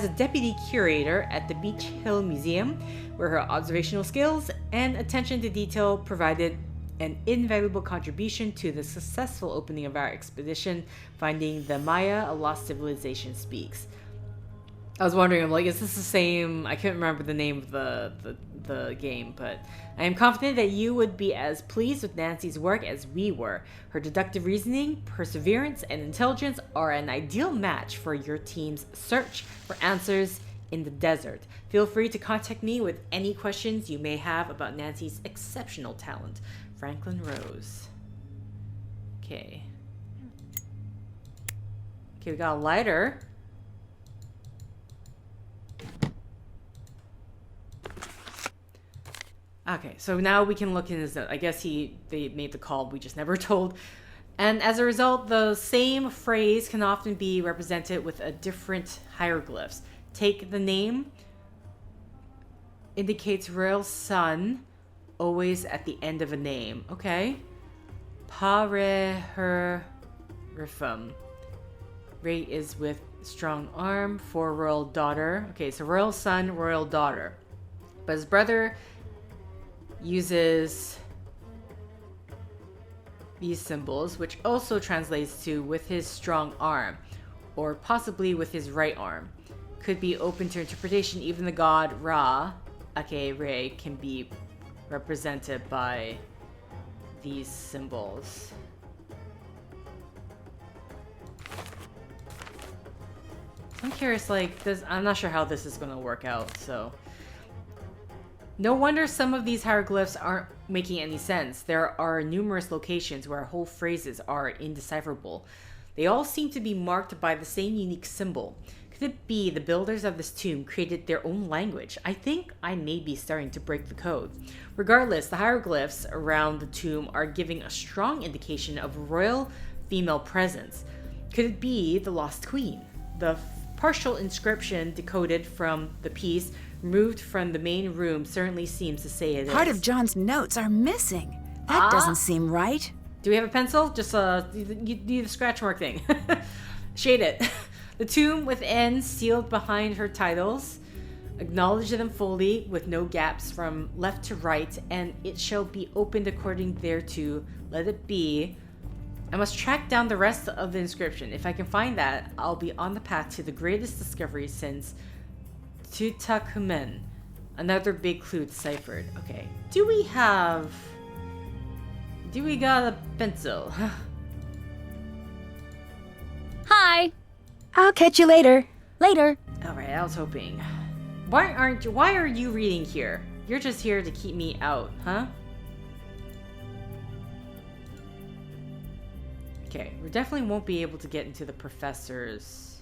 deputy curator at the Beach Hill Museum, where her observational skills and attention to detail provided an invaluable contribution to the successful opening of our expedition, finding the Maya, a lost civilization speaks. I was wondering, I'm like, is this the same? I couldn't remember the name of the game, but I am confident that you would be as pleased with Nancy's work as we were. Her deductive reasoning, perseverance, and intelligence are an ideal match for your team's search for answers in the desert. Feel free to contact me with any questions you may have about Nancy's exceptional talent. Franklin Rose. Okay. Okay, we got a lighter. Okay, so now we can look in his note. I guess they made the call, we just never told. And as a result, the same phrase can often be represented with a different hieroglyphs. Take the name, indicates royal son, always at the end of a name. Okay. Pareherifum. Ray is with strong arm for royal daughter. Okay, so royal son, royal daughter. But his brother uses these symbols, which also translates to with his strong arm, or possibly with his right arm. Could be open to interpretation. Even the god Ra, aka Re, can be represented by these symbols. I'm curious, like, this, I'm not sure how this is going to work out, so. No wonder some of these hieroglyphs aren't making any sense. There are numerous locations where whole phrases are indecipherable. They all seem to be marked by the same unique symbol. Could it be the builders of this tomb created their own language? I think I may be starting to break the code. Regardless, the hieroglyphs around the tomb are giving a strong indication of royal female presence. Could it be the Lost Queen? The partial inscription decoded from the piece removed from the main room certainly seems to say it is. Part of John's notes are missing. That doesn't seem right. Do we have a pencil? Just you do the scratch mark thing. Shade it. The tomb within, sealed behind her titles. Acknowledge them fully, with no gaps from left to right, and it shall be opened according thereto. Let it be. I must track down the rest of the inscription. If I can find that, I'll be on the path to the greatest discovery since Tutankhamun. Another big clue deciphered. Okay. Do we got a pencil? Hi! I'll catch you later. Later. Alright, I was hoping. Why are you reading here? You're just here to keep me out, huh? Okay, we definitely won't be able to get into the professor's.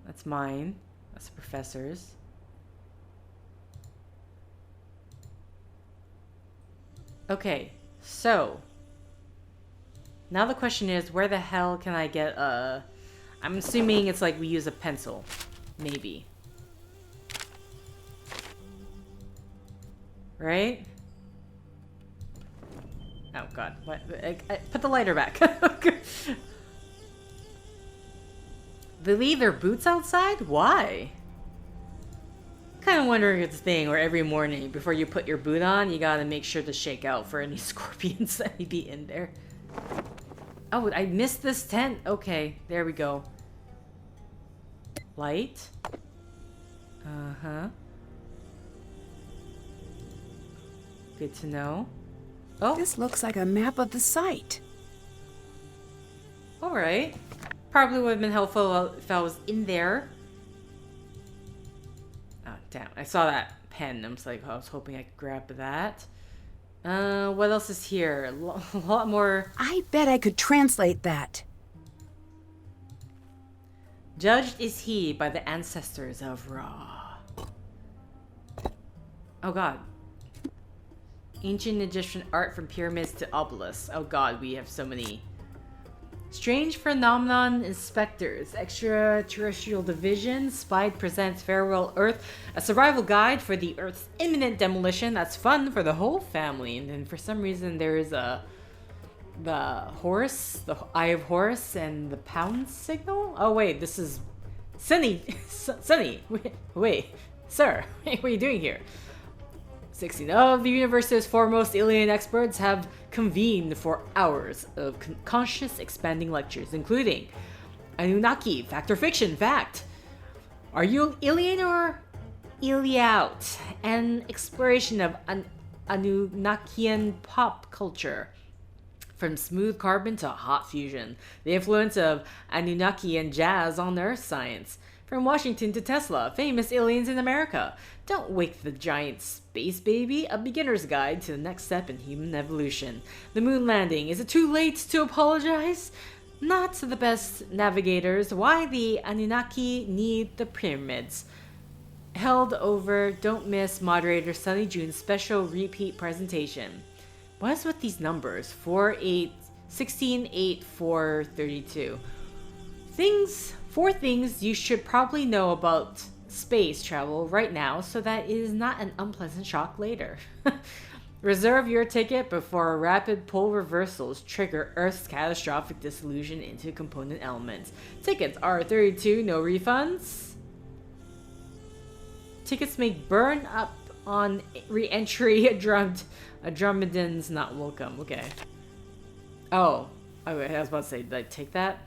That's mine. That's the professor's. Okay, So, now the question is, where the hell can I get a... I'm assuming it's like we use a pencil. Maybe. Right? Oh god, what? I put the lighter back. They leave their boots outside? Why? Kind of wondering if it's a thing where every morning before you put your boot on, you gotta make sure to shake out for any scorpions that may be in there. Oh, I missed this tent. Okay, there we go. Light. Uh-huh. Good to know. Oh. This looks like a map of the site. Alright. Probably would have been helpful if I was in there. Oh, damn. I saw that pen. I'm just like, oh, I was hoping I could grab that. What else is here? A lot more. I bet I could translate that. Judged is he by the ancestors of Ra. Oh god. Ancient Egyptian art from pyramids to obelisks. Oh god, we have so many. Strange phenomenon inspectors. Extraterrestrial division. Spied presents Farewell Earth. A survival guide for the Earth's imminent demolition. That's fun for the whole family. And then for some reason there is the horse, the Eye of Horus, and the pound signal? Oh wait, this is Sunny. Sunny, wait, sir, what are you doing here? 16 of the universe's foremost alien experts have convened for hours of conscious expanding lectures, including Anunnaki, fact or fiction, fact. Are you alien or Iliaut? An exploration of Anunnakian pop culture. From smooth carbon to hot fusion, the influence of Anunnaki and jazz on earth science. From Washington to Tesla, famous aliens in America. Don't wake the giant space baby, a beginner's guide to the next step in human evolution. The moon landing, is it too late to apologize? Not to the best navigators, why the Anunnaki need the pyramids. Held over, don't miss moderator Sunny June's special repeat presentation. What is with these numbers? 4, 8, 16, 8, 4, 32. Four things you should probably know about space travel right now so that it is not an unpleasant shock later. Reserve your ticket before rapid pole reversals trigger Earth's catastrophic dissolution into component elements. Tickets are 32, no refunds. Tickets may burn up on re-entry. Andromedans not welcome. Okay. Oh, I was about to say, did I take that?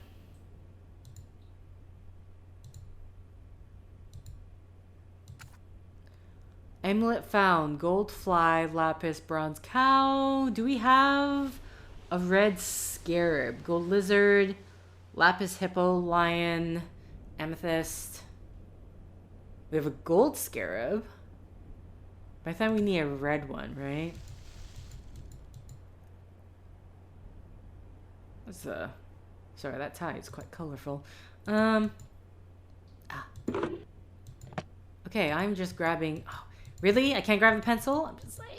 Amulet found. Gold fly, lapis, bronze cow. Do we have a red scarab? Gold lizard, lapis hippo, lion, amethyst. We have a gold scarab. But I thought we need a red one, right? What's sorry, that tie is quite colorful. Okay, I'm just grabbing. Oh, really? I can't grab the pencil? I'm just like.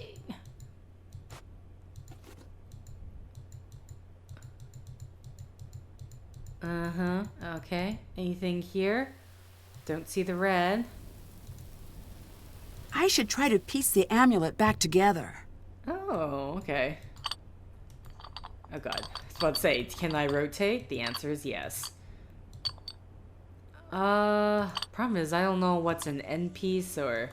Okay. Anything here? Don't see the red. I should try to piece the amulet back together. Oh, okay. Oh god. I was about to say, can I rotate? The answer is yes. Problem is I don't know what's an end piece or...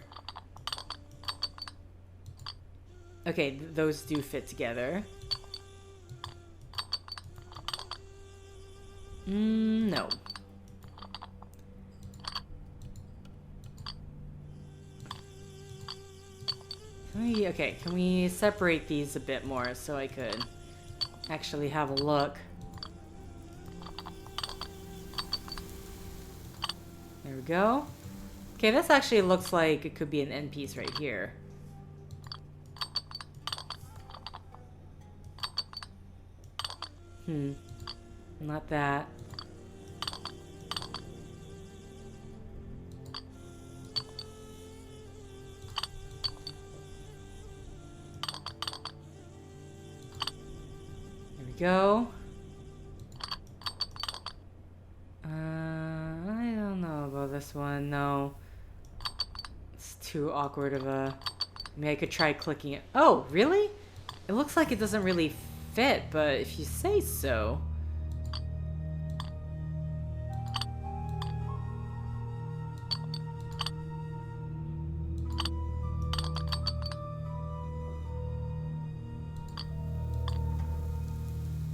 Okay, those do fit together. No. Can we separate these a bit more so I could actually have a look? There we go. Okay, this actually looks like it could be an end piece right here. Not that. we go. I don't know about this one. No. It's too awkward of a... I mean, I could try clicking it. Oh, really? It looks like it doesn't really fit, but if you say so...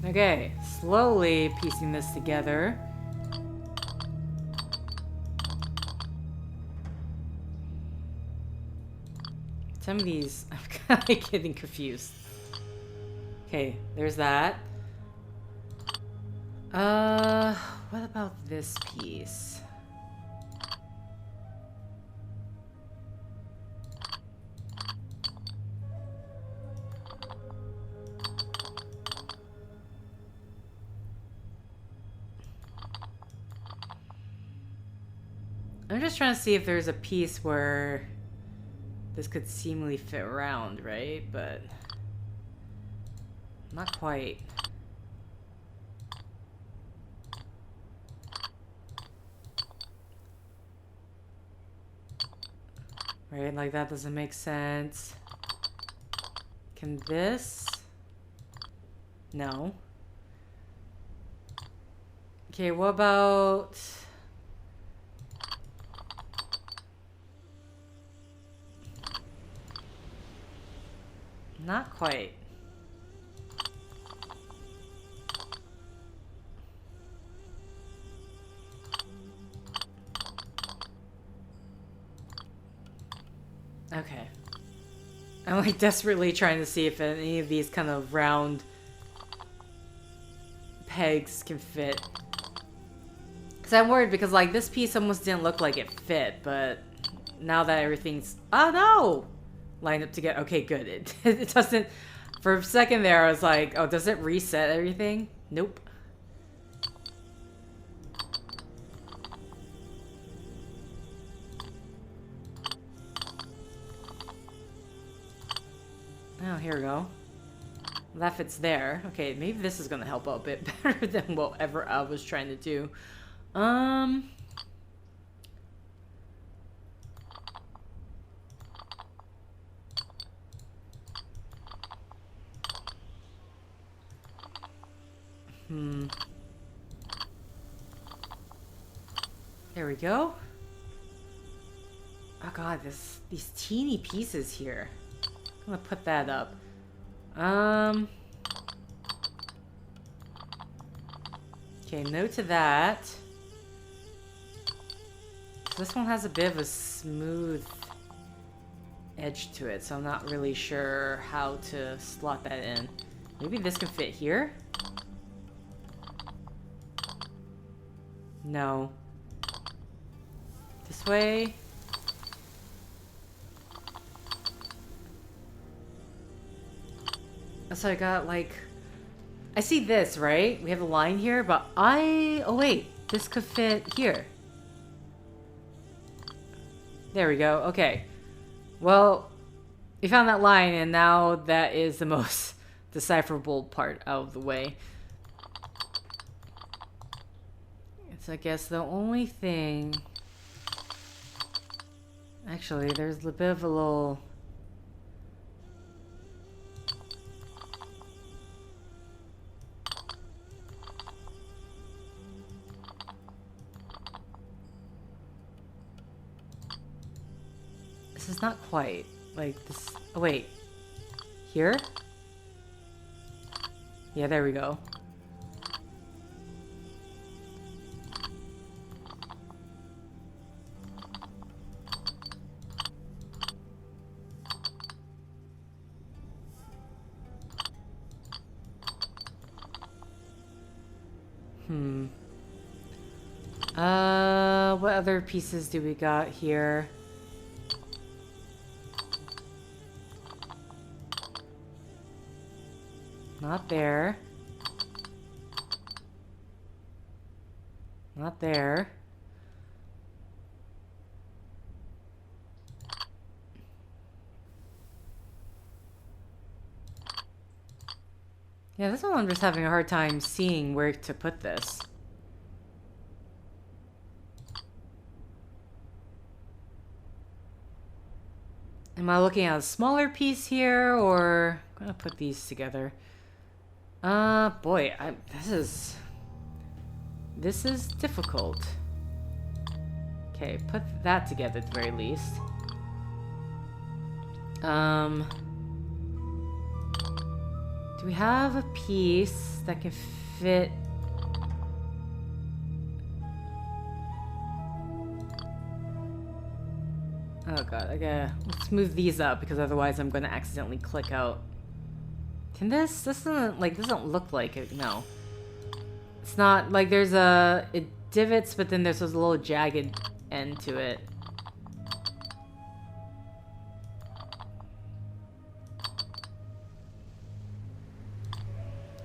Okay, slowly piecing this together. Some of these, I'm kind of getting confused. Okay, there's that. What about this piece? I'm just trying to see if there's a piece where this could seemingly fit around, right? But not quite. Right, like that doesn't make sense. Can this? No. Okay, what about... Not quite. Okay. I'm like desperately trying to see if any of these kind of round pegs can fit. Because I'm worried because like this piece almost didn't look like it fit, but now that everything's... Oh no! Lined up together. Okay, good. It doesn't... For a second there, I was like, oh, does it reset everything? Nope. Oh, here we go. That fits there. Okay, maybe this is gonna help out a bit better than whatever I was trying to do. There we go. Oh god, these teeny pieces here. I'm gonna put that up. Okay, no to that. This one has a bit of a smooth edge to it, so I'm not really sure how to slot that in. Maybe this can fit here? No. This way? So I got like... I see this, right? We have a line here, but oh wait, this could fit here. There we go, okay. Well, we found that line and now that is the most decipherable part out of the way. It's I guess the only thing... Actually, there's a bit of a little... This is not quite like this. Oh wait, here? Yeah, there we go. What other pieces do we got here? Not there. Not there. Yeah, this one I'm just having a hard time seeing where to put this. Am I looking at a smaller piece here, or I'm gonna put these together? Boy, this is difficult. Okay, put that together at the very least. Do we have a piece that can fit? Oh god, let's move these up because otherwise I'm gonna accidentally click out. Can this doesn't look like it, no. It's not, like it divots, but then there's this little jagged end to it.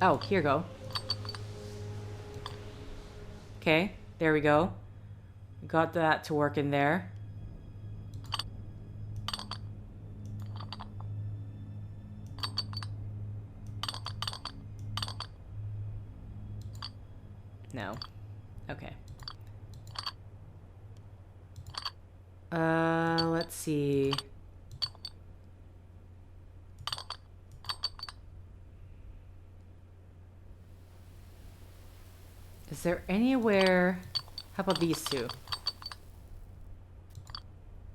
Oh, here we go. Okay, there we go. Got that to work in there. No. Okay. Let's see. Is there anywhere... How about these two?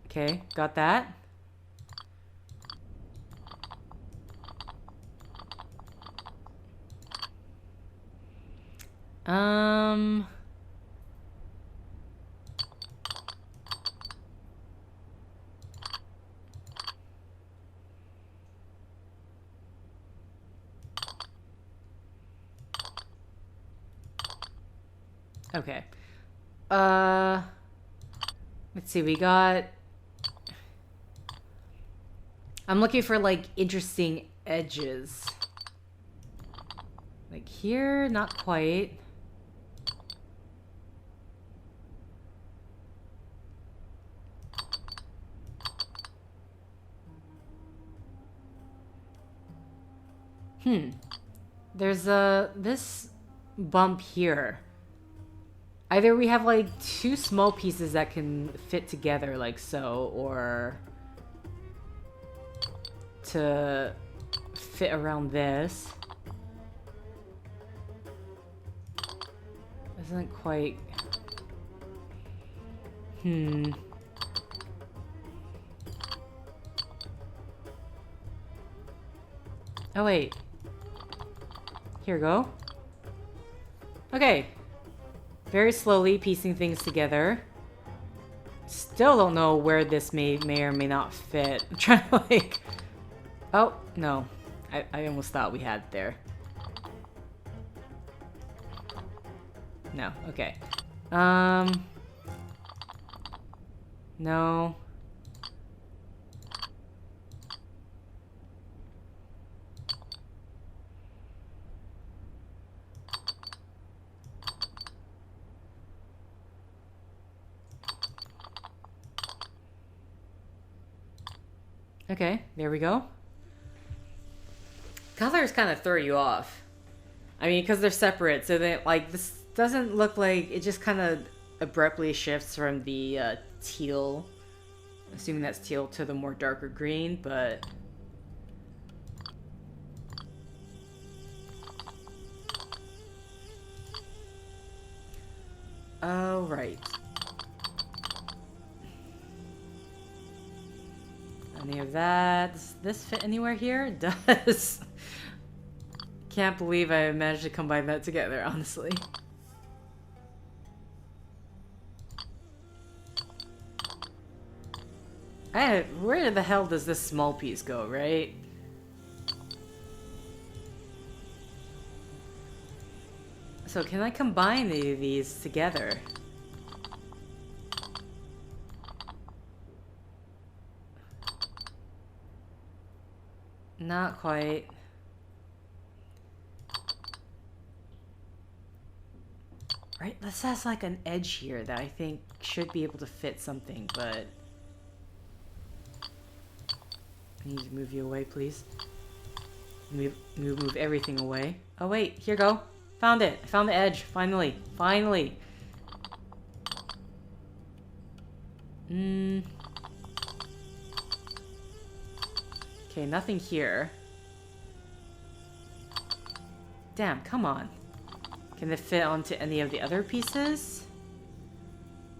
Okay, got that. Okay. Let's see, we got... I'm looking for, like, interesting edges. Like here, not quite. There's this bump here. Either we have like two small pieces that can fit together like so, or to fit around this. Isn't quite... Oh wait. Here we go. Okay. Very slowly piecing things together. Still don't know where this may or may not fit. I'm trying to like... Oh, no. I almost thought we had it there. No, okay. No. Okay, there we go. Colors kind of throw you off. I mean, because they're separate, so that like this doesn't look like it just kind of abruptly shifts from the teal, assuming that's teal, to the more darker green, but oh right. Any of that? Does this fit anywhere here? It does. Can't believe I managed to combine that together, honestly. Where the hell does this small piece go, right? So can I combine any of these together? Not quite. Right, this has like an edge here that I think should be able to fit something, but... I need to move you away, please. Move everything away. Oh wait, here you go. Found it. I found the edge. Finally. Finally. Okay, nothing here. Damn, come on. Can it fit onto any of the other pieces?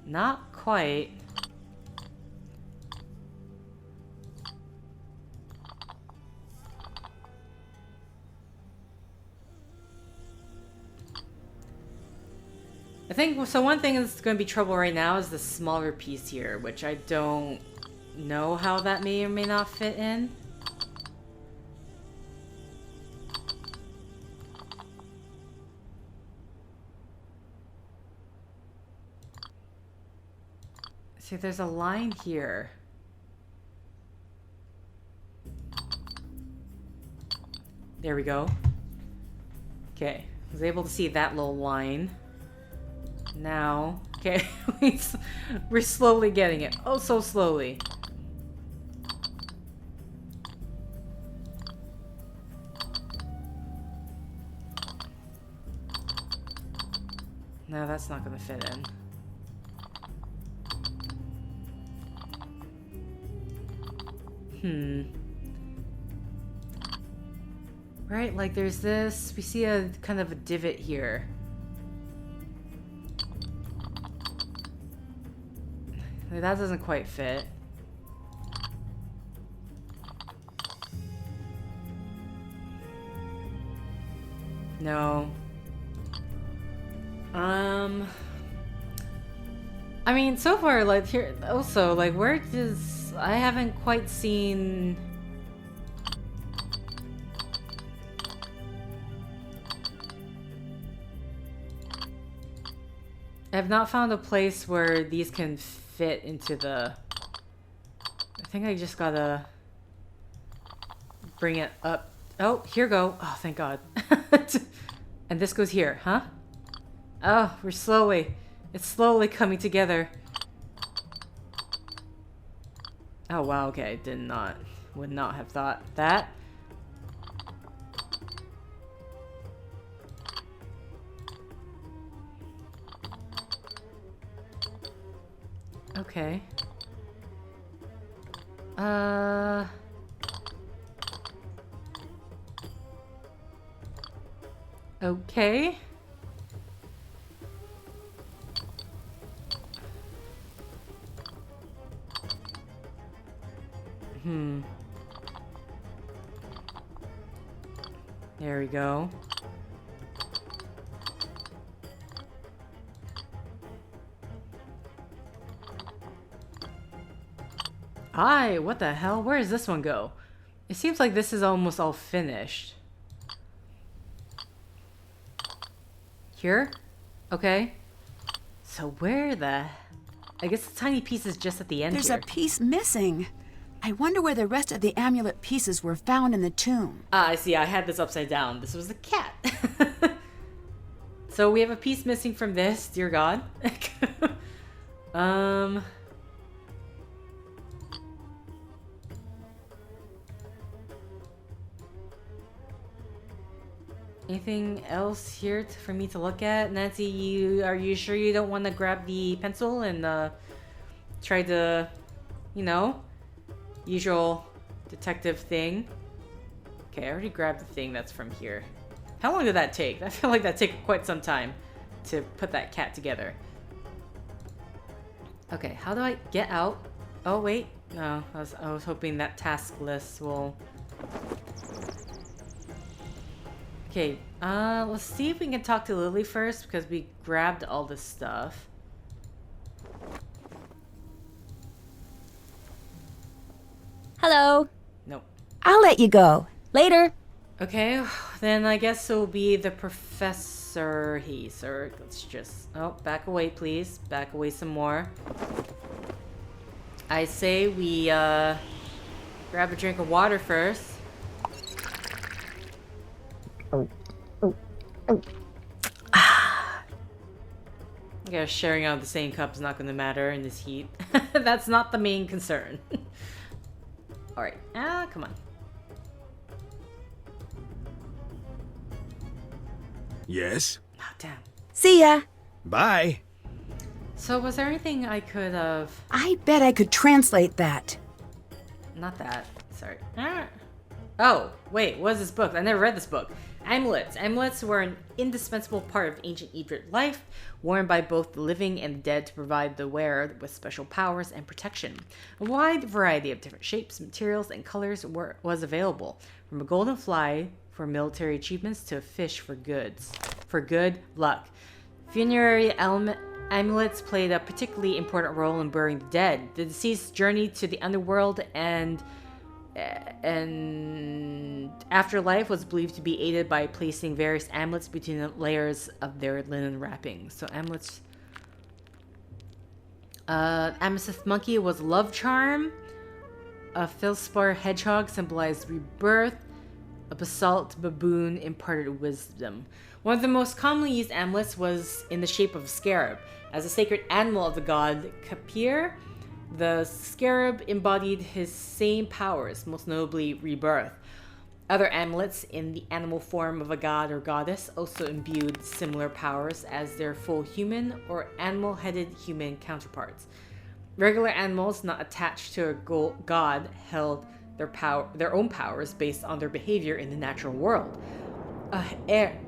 Not quite. I think, so one thing that's going to be trouble right now is the smaller piece here, which I don't know how that may or may not fit in. See, there's a line here. There we go. Okay, I was able to see that little line. Now, okay, we're slowly getting it. Oh, so slowly. No, that's not gonna fit in. Right, like there's this, we see a kind of a divot here. That doesn't quite fit. No. I mean, so far, like, here, also, like, where does, I haven't quite seen... I have not found a place where these can fit into the... I think I just gotta bring it up. Oh, here go. Oh, thank God. And this goes here, huh? Oh, we're slowly... It's slowly coming together. Oh, wow, okay. Would not have thought that. Okay. Okay. There we go. What the hell? Where does this one go? It seems like this is almost all finished. Here? Okay. So where the... I guess the tiny piece is just at the end There's here. a piece missing. I wonder where the rest of the amulet pieces were found in the tomb. Ah, I see. I had this upside down. This was the cat. So we have a piece missing from this. Dear God. Anything else here for me to look at? Nancy, are you sure you don't want to grab the pencil and try to, you know, usual detective thing? Okay, I already grabbed the thing that's from here. How long did that take? I feel like that took quite some time to put that cat together. Okay, how do I get out? Oh, wait. No, I was hoping that task list will... Okay, let's see if we can talk to Lily first, because we grabbed all this stuff. Hello. Nope. I'll let you go. Later. Okay, then I guess it'll be the professor. Sir, let's just... Oh, back away, please. Back away some more. I say we, grab a drink of water first. I guess sharing out the same cup is not going to matter in this heat. That's not the main concern. Alright, come on. Yes? Oh, damn. See ya. Bye. So was there anything I could have... I bet I could translate that. Not that. Sorry. Oh, wait, what is this book? I never read this book. Amulets. Amulets were an indispensable part of ancient Egypt life, worn by both the living and the dead to provide the wearer with special powers and protection. A wide variety of different shapes, materials, and colors was available, from a golden fly for military achievements to a fish for good luck. Funerary amulets played a particularly important role in burying the dead. The deceased's journey to the underworld and afterlife was believed to be aided by placing various amulets between the layers of their linen wrappings. So amulets. Amethyst monkey was love charm. A feldspar hedgehog symbolized rebirth. A basalt baboon imparted wisdom. One of the most commonly used amulets was in the shape of a scarab. As a sacred animal of the god Kapir, the scarab embodied his same powers, most notably rebirth. Other amulets in the animal form of a god or goddess also imbued similar powers as their full human or animal-headed human counterparts. Regular animals not attached to a god held their own powers based on their behavior in the natural world. A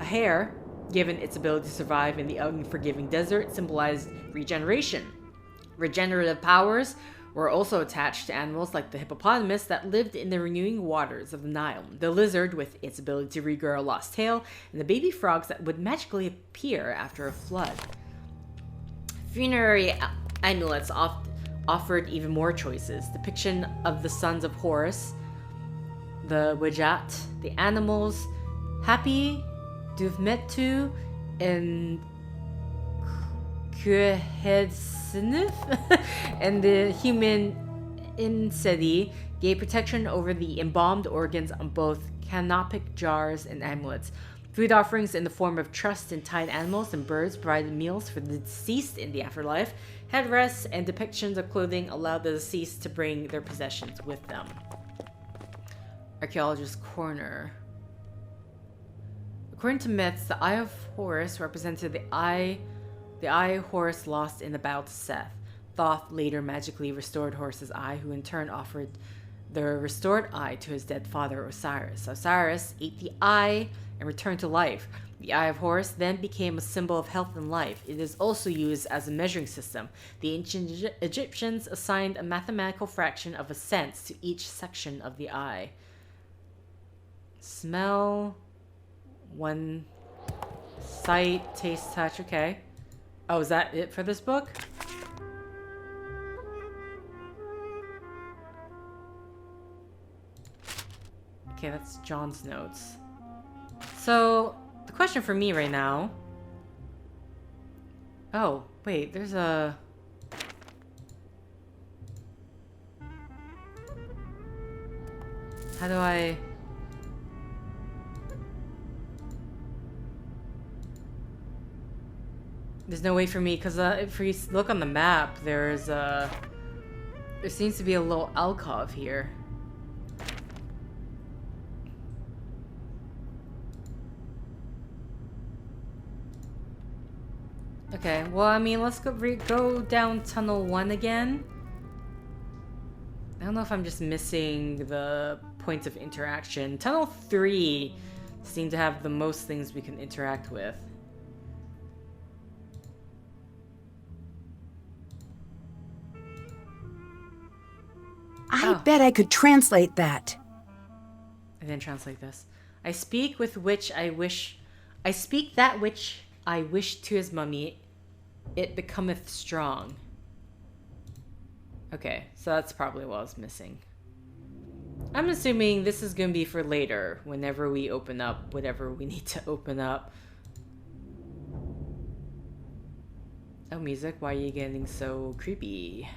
hare, given its ability to survive in the unforgiving desert, symbolized regeneration. Regenerative powers were also attached to animals like the hippopotamus that lived in the renewing waters of the Nile, the lizard with its ability to regrow a lost tail, and the baby frogs that would magically appear after a flood. Funerary amulets offered even more choices. Depiction of the sons of Horus, the Wijat, the animals, Happy, Duvmetu, and Kuehedsinif, and the human Insedi gave protection over the embalmed organs on both canopic jars and amulets. Food offerings in the form of trussed and tied animals and birds provided meals for the deceased in the afterlife. Headrests and depictions of clothing allowed the deceased to bring their possessions with them. Archaeologist's Corner. According to myths, the Eye of Horus represented the eye Horus lost in the battle to Seth. Thoth later magically restored Horus's eye, who in turn offered the restored eye to his dead father Osiris. Osiris ate the eye and returned to life. The Eye of Horus then became a symbol of health and life. It is also used as a measuring system. The ancient Egyptians assigned a mathematical fraction of a sense to each section of the eye. Smell, one, sight, taste, touch, okay. Oh, is that it for this book? Okay, that's John's notes. So, the question for me right now... Oh, wait, there's a... How do I... There's no way for me, because if we look on the map, there's there seems to be a little alcove here. Okay, well, I mean, let's go down Tunnel 1 again. I don't know if I'm just missing the points of interaction. Tunnel 3 seemed to have the most things we can interact with. I bet I could translate that. I didn't translate this. I speak that which I wish to his mummy, it becometh strong. Okay, so that's probably what I was missing. I'm assuming this is gonna be for later, whenever we open up whatever we need to open up. Oh, music, why are you getting so creepy?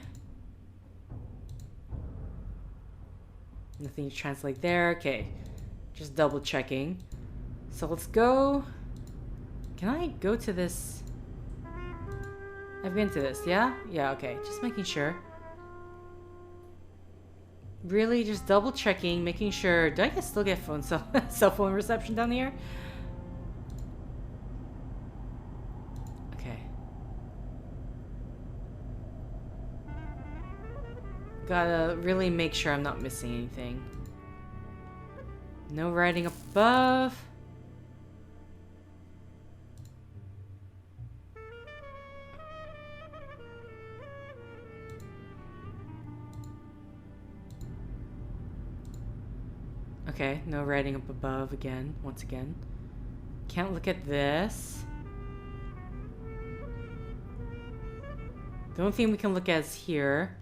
Nothing to translate there. Okay, just double checking. So let's go. Can I go to this? I've been to this, yeah? Yeah, okay. Just making sure. Really, just double checking, making sure. Do I still get cell phone reception down here? Gotta really make sure I'm not missing anything. No writing above. Okay, no writing up above again, once again. Can't look at this. The only thing we can look at is here.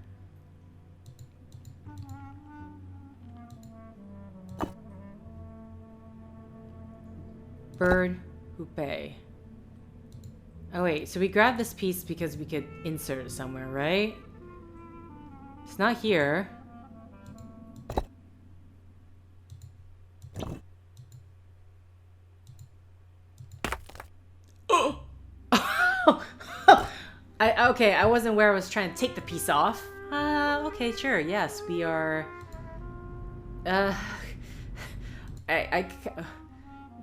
Bird Houpe. Oh wait, so we grabbed this piece because we could insert it somewhere, right? It's not here. Okay, I wasn't where I was trying to take the piece off. Okay, sure, yes, we are...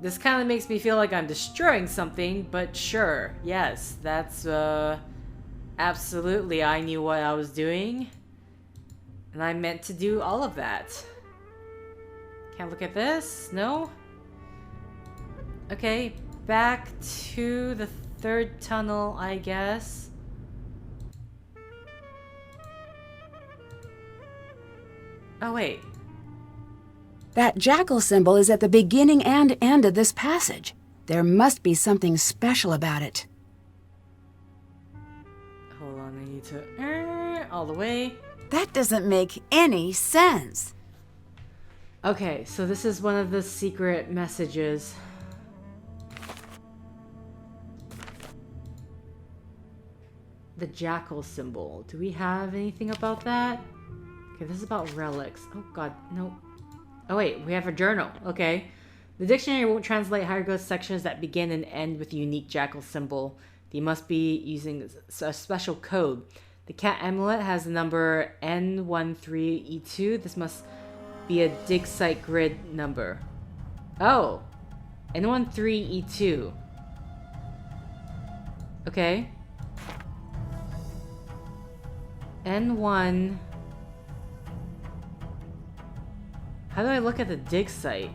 This kind of makes me feel like I'm destroying something, but sure, yes, that's, absolutely, I knew what I was doing. And I meant to do all of that. Can't look at this? No? Okay, back to the third tunnel, I guess. Oh, wait. That jackal symbol is at the beginning and end of this passage. There must be something special about it. Hold on, I need to... all the way. That doesn't make any sense. Okay, so this is one of the secret messages. The jackal symbol. Do we have anything about that? Okay, this is about relics. Oh god, no. Oh wait, we have a journal. Okay. The dictionary won't translate hieroglyph sections that begin and end with a unique jackal symbol. They must be using a special code. The cat amulet has the number N13E2. This must be a dig site grid number. Oh. N13E2. Okay. N1... How do I look at the dig site?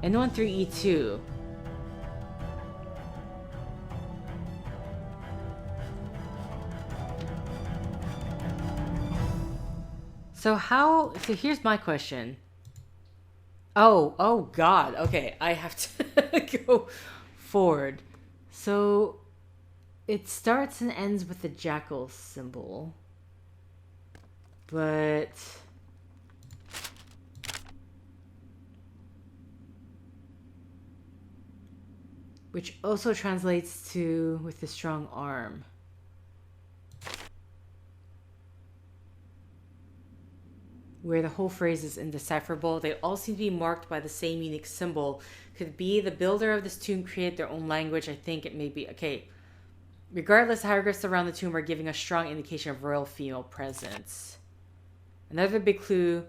N13E2. So here's my question. Oh god, okay, I have to go forward. So, it starts and ends with the jackal symbol. But... which also translates to with the strong arm. Where the whole phrase is indecipherable. They all seem to be marked by the same unique symbol. Could be the builder of this tomb create their own language. I think it may be. Okay. Regardless, hieroglyphs around the tomb are giving a strong indication of royal female presence. Another big clue,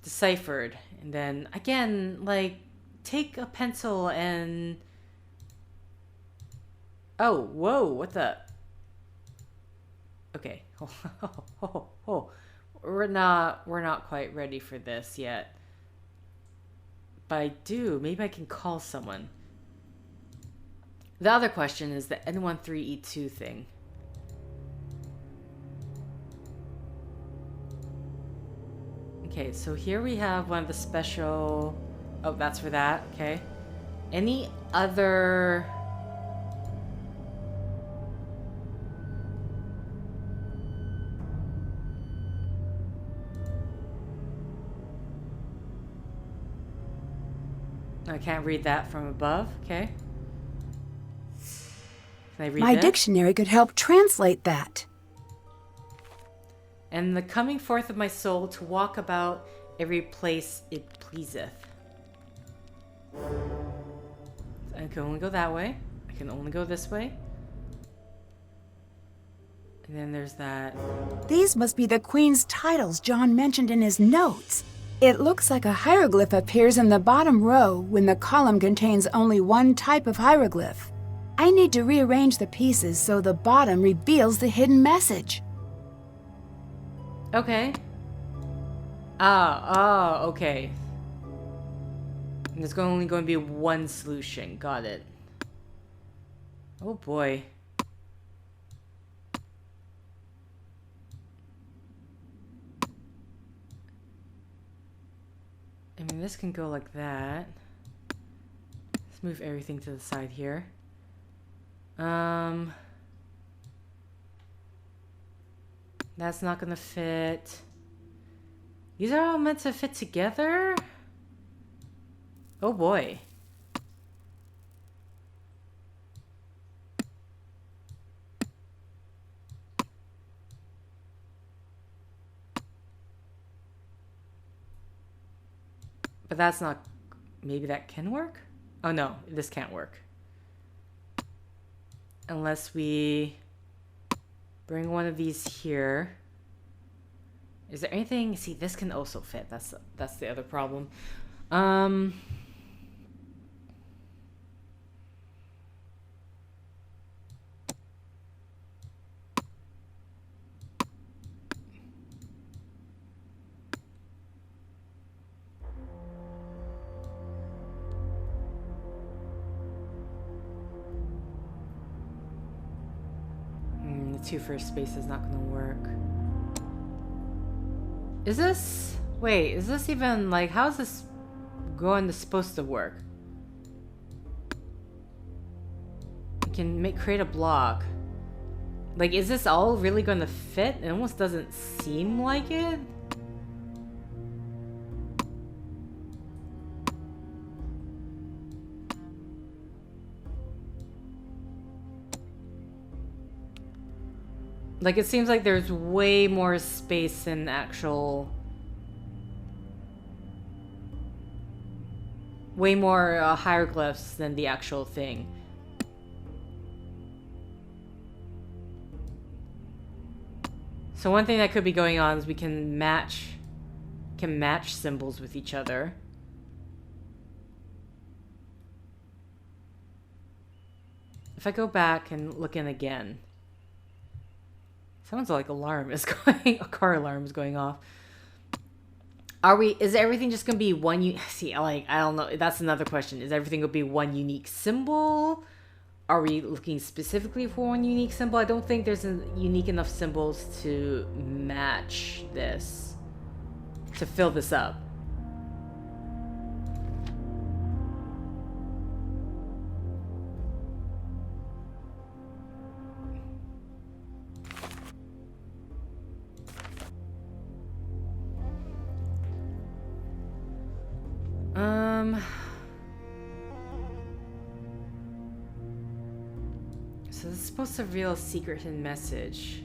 deciphered. And then, again, like, take a pencil and... Oh, whoa, what the... Okay. We're not quite ready for this yet. But maybe I can call someone. The other question is the N13E2 thing. Okay, so here we have one of the special... Oh, that's for that, okay. Any other... I can't read that from above, okay. Can I read My this? dictionary could help translate that. And the coming forth of my soul to walk about every place it pleaseth. I can only go that way. I can only go this way. And then there's that. These must be the Queen's titles John mentioned in his notes. It looks like a hieroglyph appears in the bottom row when the column contains only one type of hieroglyph. I need to rearrange the pieces so the bottom reveals the hidden message. Okay. Ah, okay. And there's only going to be one solution. Got it. Oh boy. I mean, this can go like that. Let's move everything to the side here. That's not gonna fit. These are all meant to fit together? Oh boy. But that's not... Maybe that can work? Oh no, this can't work. Unless we bring one of these here. Is there anything... See, this can also fit. That's the other problem. The 2 first space is not gonna work. Is this... Wait, is this even, like, how is this supposed to work? You can create a block. Like, is this all really gonna fit? It almost doesn't seem like it. Like, it seems like there's way more space in actual... Way more hieroglyphs than the actual thing. So one thing that could be going on is we can match symbols with each other. If I go back and look in again... Sounds like alarm is going... A car alarm is going off. Is everything just going to be one... See, like, I don't know. That's another question. Is everything going to be one unique symbol? Are we looking specifically for one unique symbol? I don't think there's unique enough symbols to match this. To fill this up. So this is supposed to reveal a secret hidden message.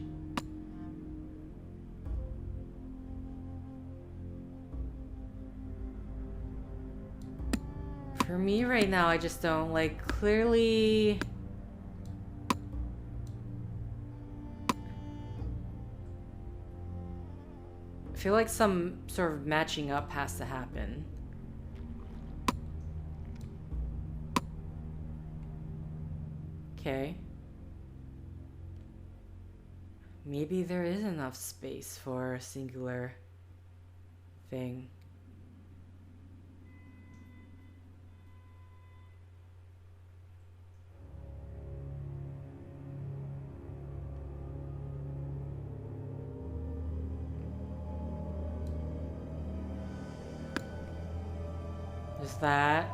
For me right now, I just don't, like, clearly... I feel like some sort of matching up has to happen. Okay. Maybe there is enough space for a singular thing. There's that.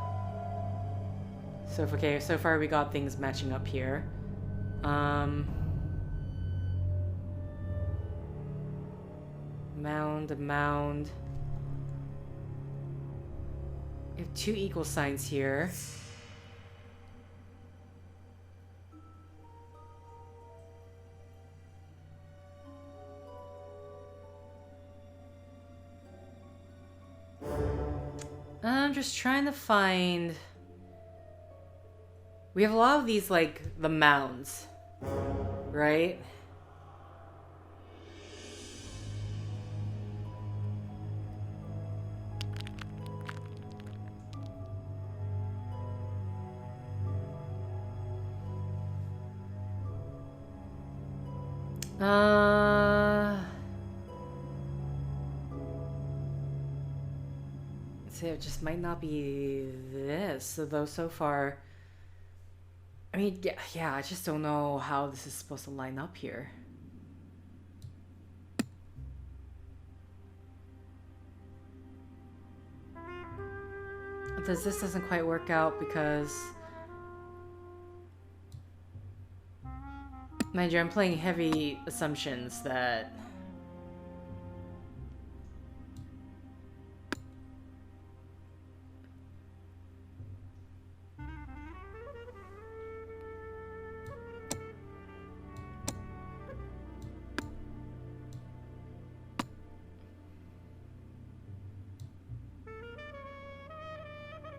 So, okay, so far we got things matching up here. Mound. We have 2 equal signs here. I'm just trying to find... We have a lot of these, like, the mounds, right? say it just might not be this, though so far... I mean, yeah, I just don't know how this is supposed to line up here. This doesn't quite work out because... Mind you, I'm playing heavy assumptions that...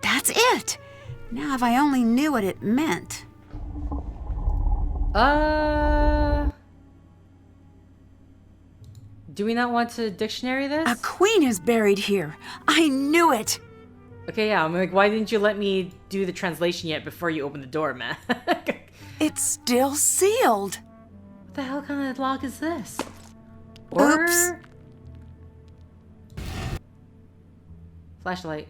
That's it! Now if I only knew what it meant. Do we not want to dictionary this? A queen is buried here. I knew it! Okay, yeah, I'm like, why didn't you let me do the translation yet before you opened the door, man? What It's still sealed. the hell kind of lock is this? Oops. Flashlight.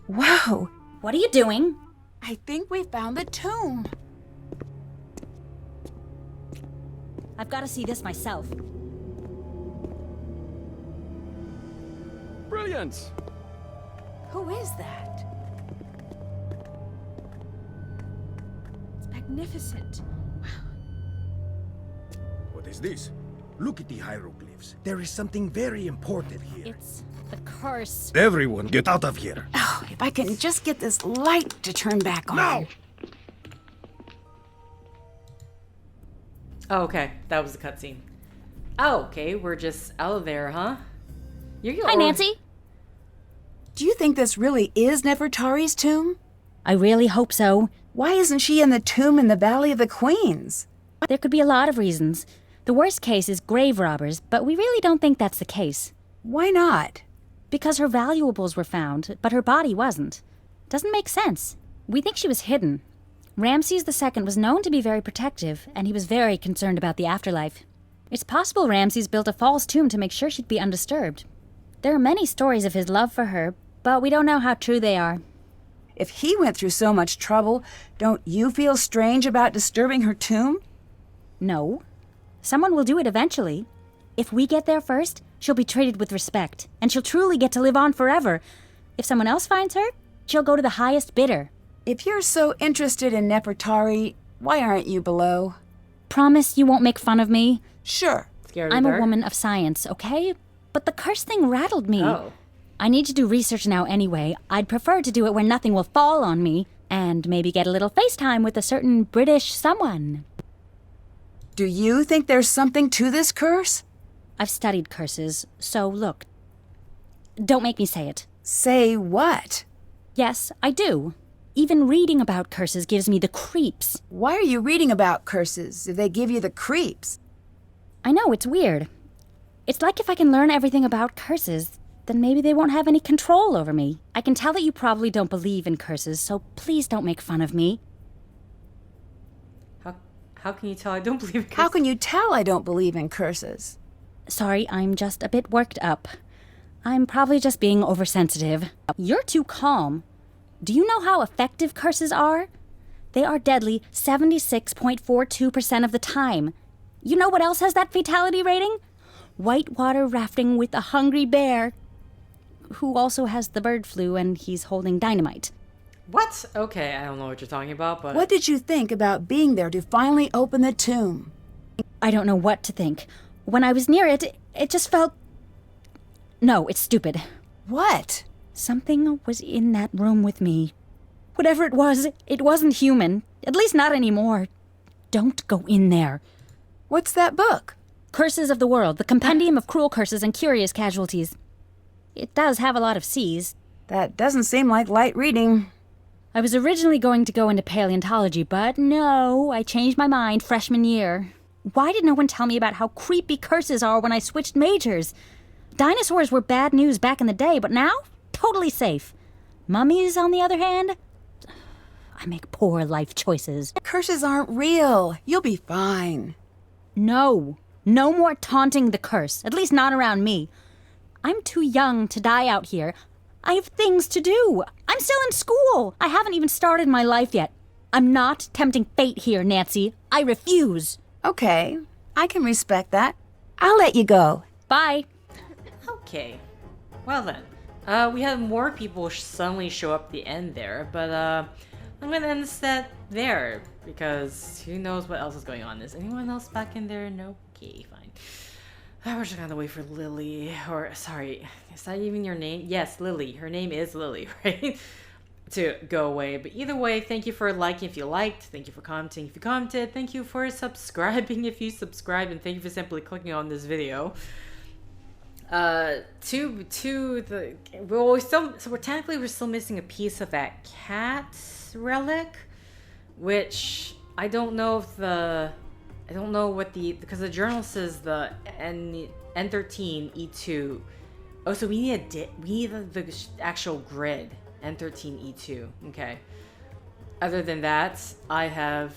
Whoa! What are you doing? I think we found the tomb. I've got to see this myself. Brilliant! Who is that? It's magnificent. What is this? Look at the hieroglyphs. There is something very important here. It's the curse. Everyone, get out of here. Oh, if I can just get this light to turn back on. Now! Oh, okay. That was the cutscene. Oh, okay. We're just out of there, huh? Hi, Nancy. Do you think this really is Nefertari's tomb? I really hope so. Why isn't she in the tomb in the Valley of the Queens? There could be a lot of reasons. The worst case is grave robbers, but we really don't think that's the case. Why not? Because her valuables were found, but her body wasn't. Doesn't make sense. We think she was hidden. Ramses II was known to be very protective, and he was very concerned about the afterlife. It's possible Ramses built a false tomb to make sure she'd be undisturbed. There are many stories of his love for her, but we don't know how true they are. If he went through so much trouble, don't you feel strange about disturbing her tomb? No. Someone will do it eventually. If we get there first, she'll be treated with respect, and she'll truly get to live on forever. If someone else finds her, she'll go to the highest bidder. If you're so interested in Nefertari, why aren't you below? Promise you won't make fun of me? Sure. Scared of I'm the a dark? woman of science, okay? But the curse thing rattled me. Oh. I need to do research now anyway. I'd prefer to do it where nothing will fall on me, and maybe get a little FaceTime with a certain British someone. Do you think there's something to this curse? I've studied curses, so look. Don't make me say it. Say what? Yes, I do. Even reading about curses gives me the creeps. Why are you reading about curses if they give you the creeps? I know, it's weird. It's like if I can learn everything about curses, then maybe they won't have any control over me. I can tell that you probably don't believe in curses, so please don't make fun of me. How can you tell I don't believe in How can you tell I don't believe in curses? Sorry, I'm just a bit worked up. I'm probably just being oversensitive. You're too calm. Do you know how effective curses are? They are deadly 76.42% of the time. You know what else has that fatality rating? Whitewater rafting with a hungry bear, who also has the bird flu and he's holding dynamite. What? Okay, I don't know what you're talking about, but... What did you think about being there to finally open the tomb? I don't know what to think. When I was near it, it just felt... No, it's stupid. What? Something was in that room with me. Whatever it wasn't human. At least not anymore. Don't go in there. What's that book? Curses of the World, the compendium of cruel curses and curious casualties. It does have a lot of C's. That doesn't seem like light reading. I was originally going to go into paleontology, but no, I changed my mind freshman year. Why did no one tell me about how creepy curses are when I switched majors? Dinosaurs were bad news back in the day, but now, totally safe. Mummies, on the other hand, I make poor life choices. Curses aren't real. You'll be fine. No more taunting the curse, at least not around me. I'm too young to die out here. I have things to do. I'm still in school. I haven't even started my life yet. I'm not tempting fate here, Nancy. I refuse. Okay, I can respect that. I'll let you go. Bye. Okay. Well then. We had more people suddenly show up at the end there, but I'm gonna end that there because who knows what else is going on. Is anyone else back in there? No? Okay, fine. We're just gonna wait for Lily, or sorry, is that even your name? Yes, Lily. Her name is Lily, right? To go away. But either way, thank you for liking if you liked. Thank you for commenting if you commented. Thank you for subscribing if you subscribed, and thank you for simply clicking on this video. We're still missing a piece of that cat relic, which I don't know because the journal says the N13E2. Oh, so we need the actual grid N13E2. Okay. Other than that, I have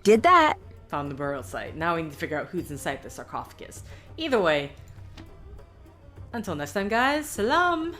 Did that. found the burial site. Now we need to figure out who's inside the sarcophagus. Either way, until next time, guys. Salam.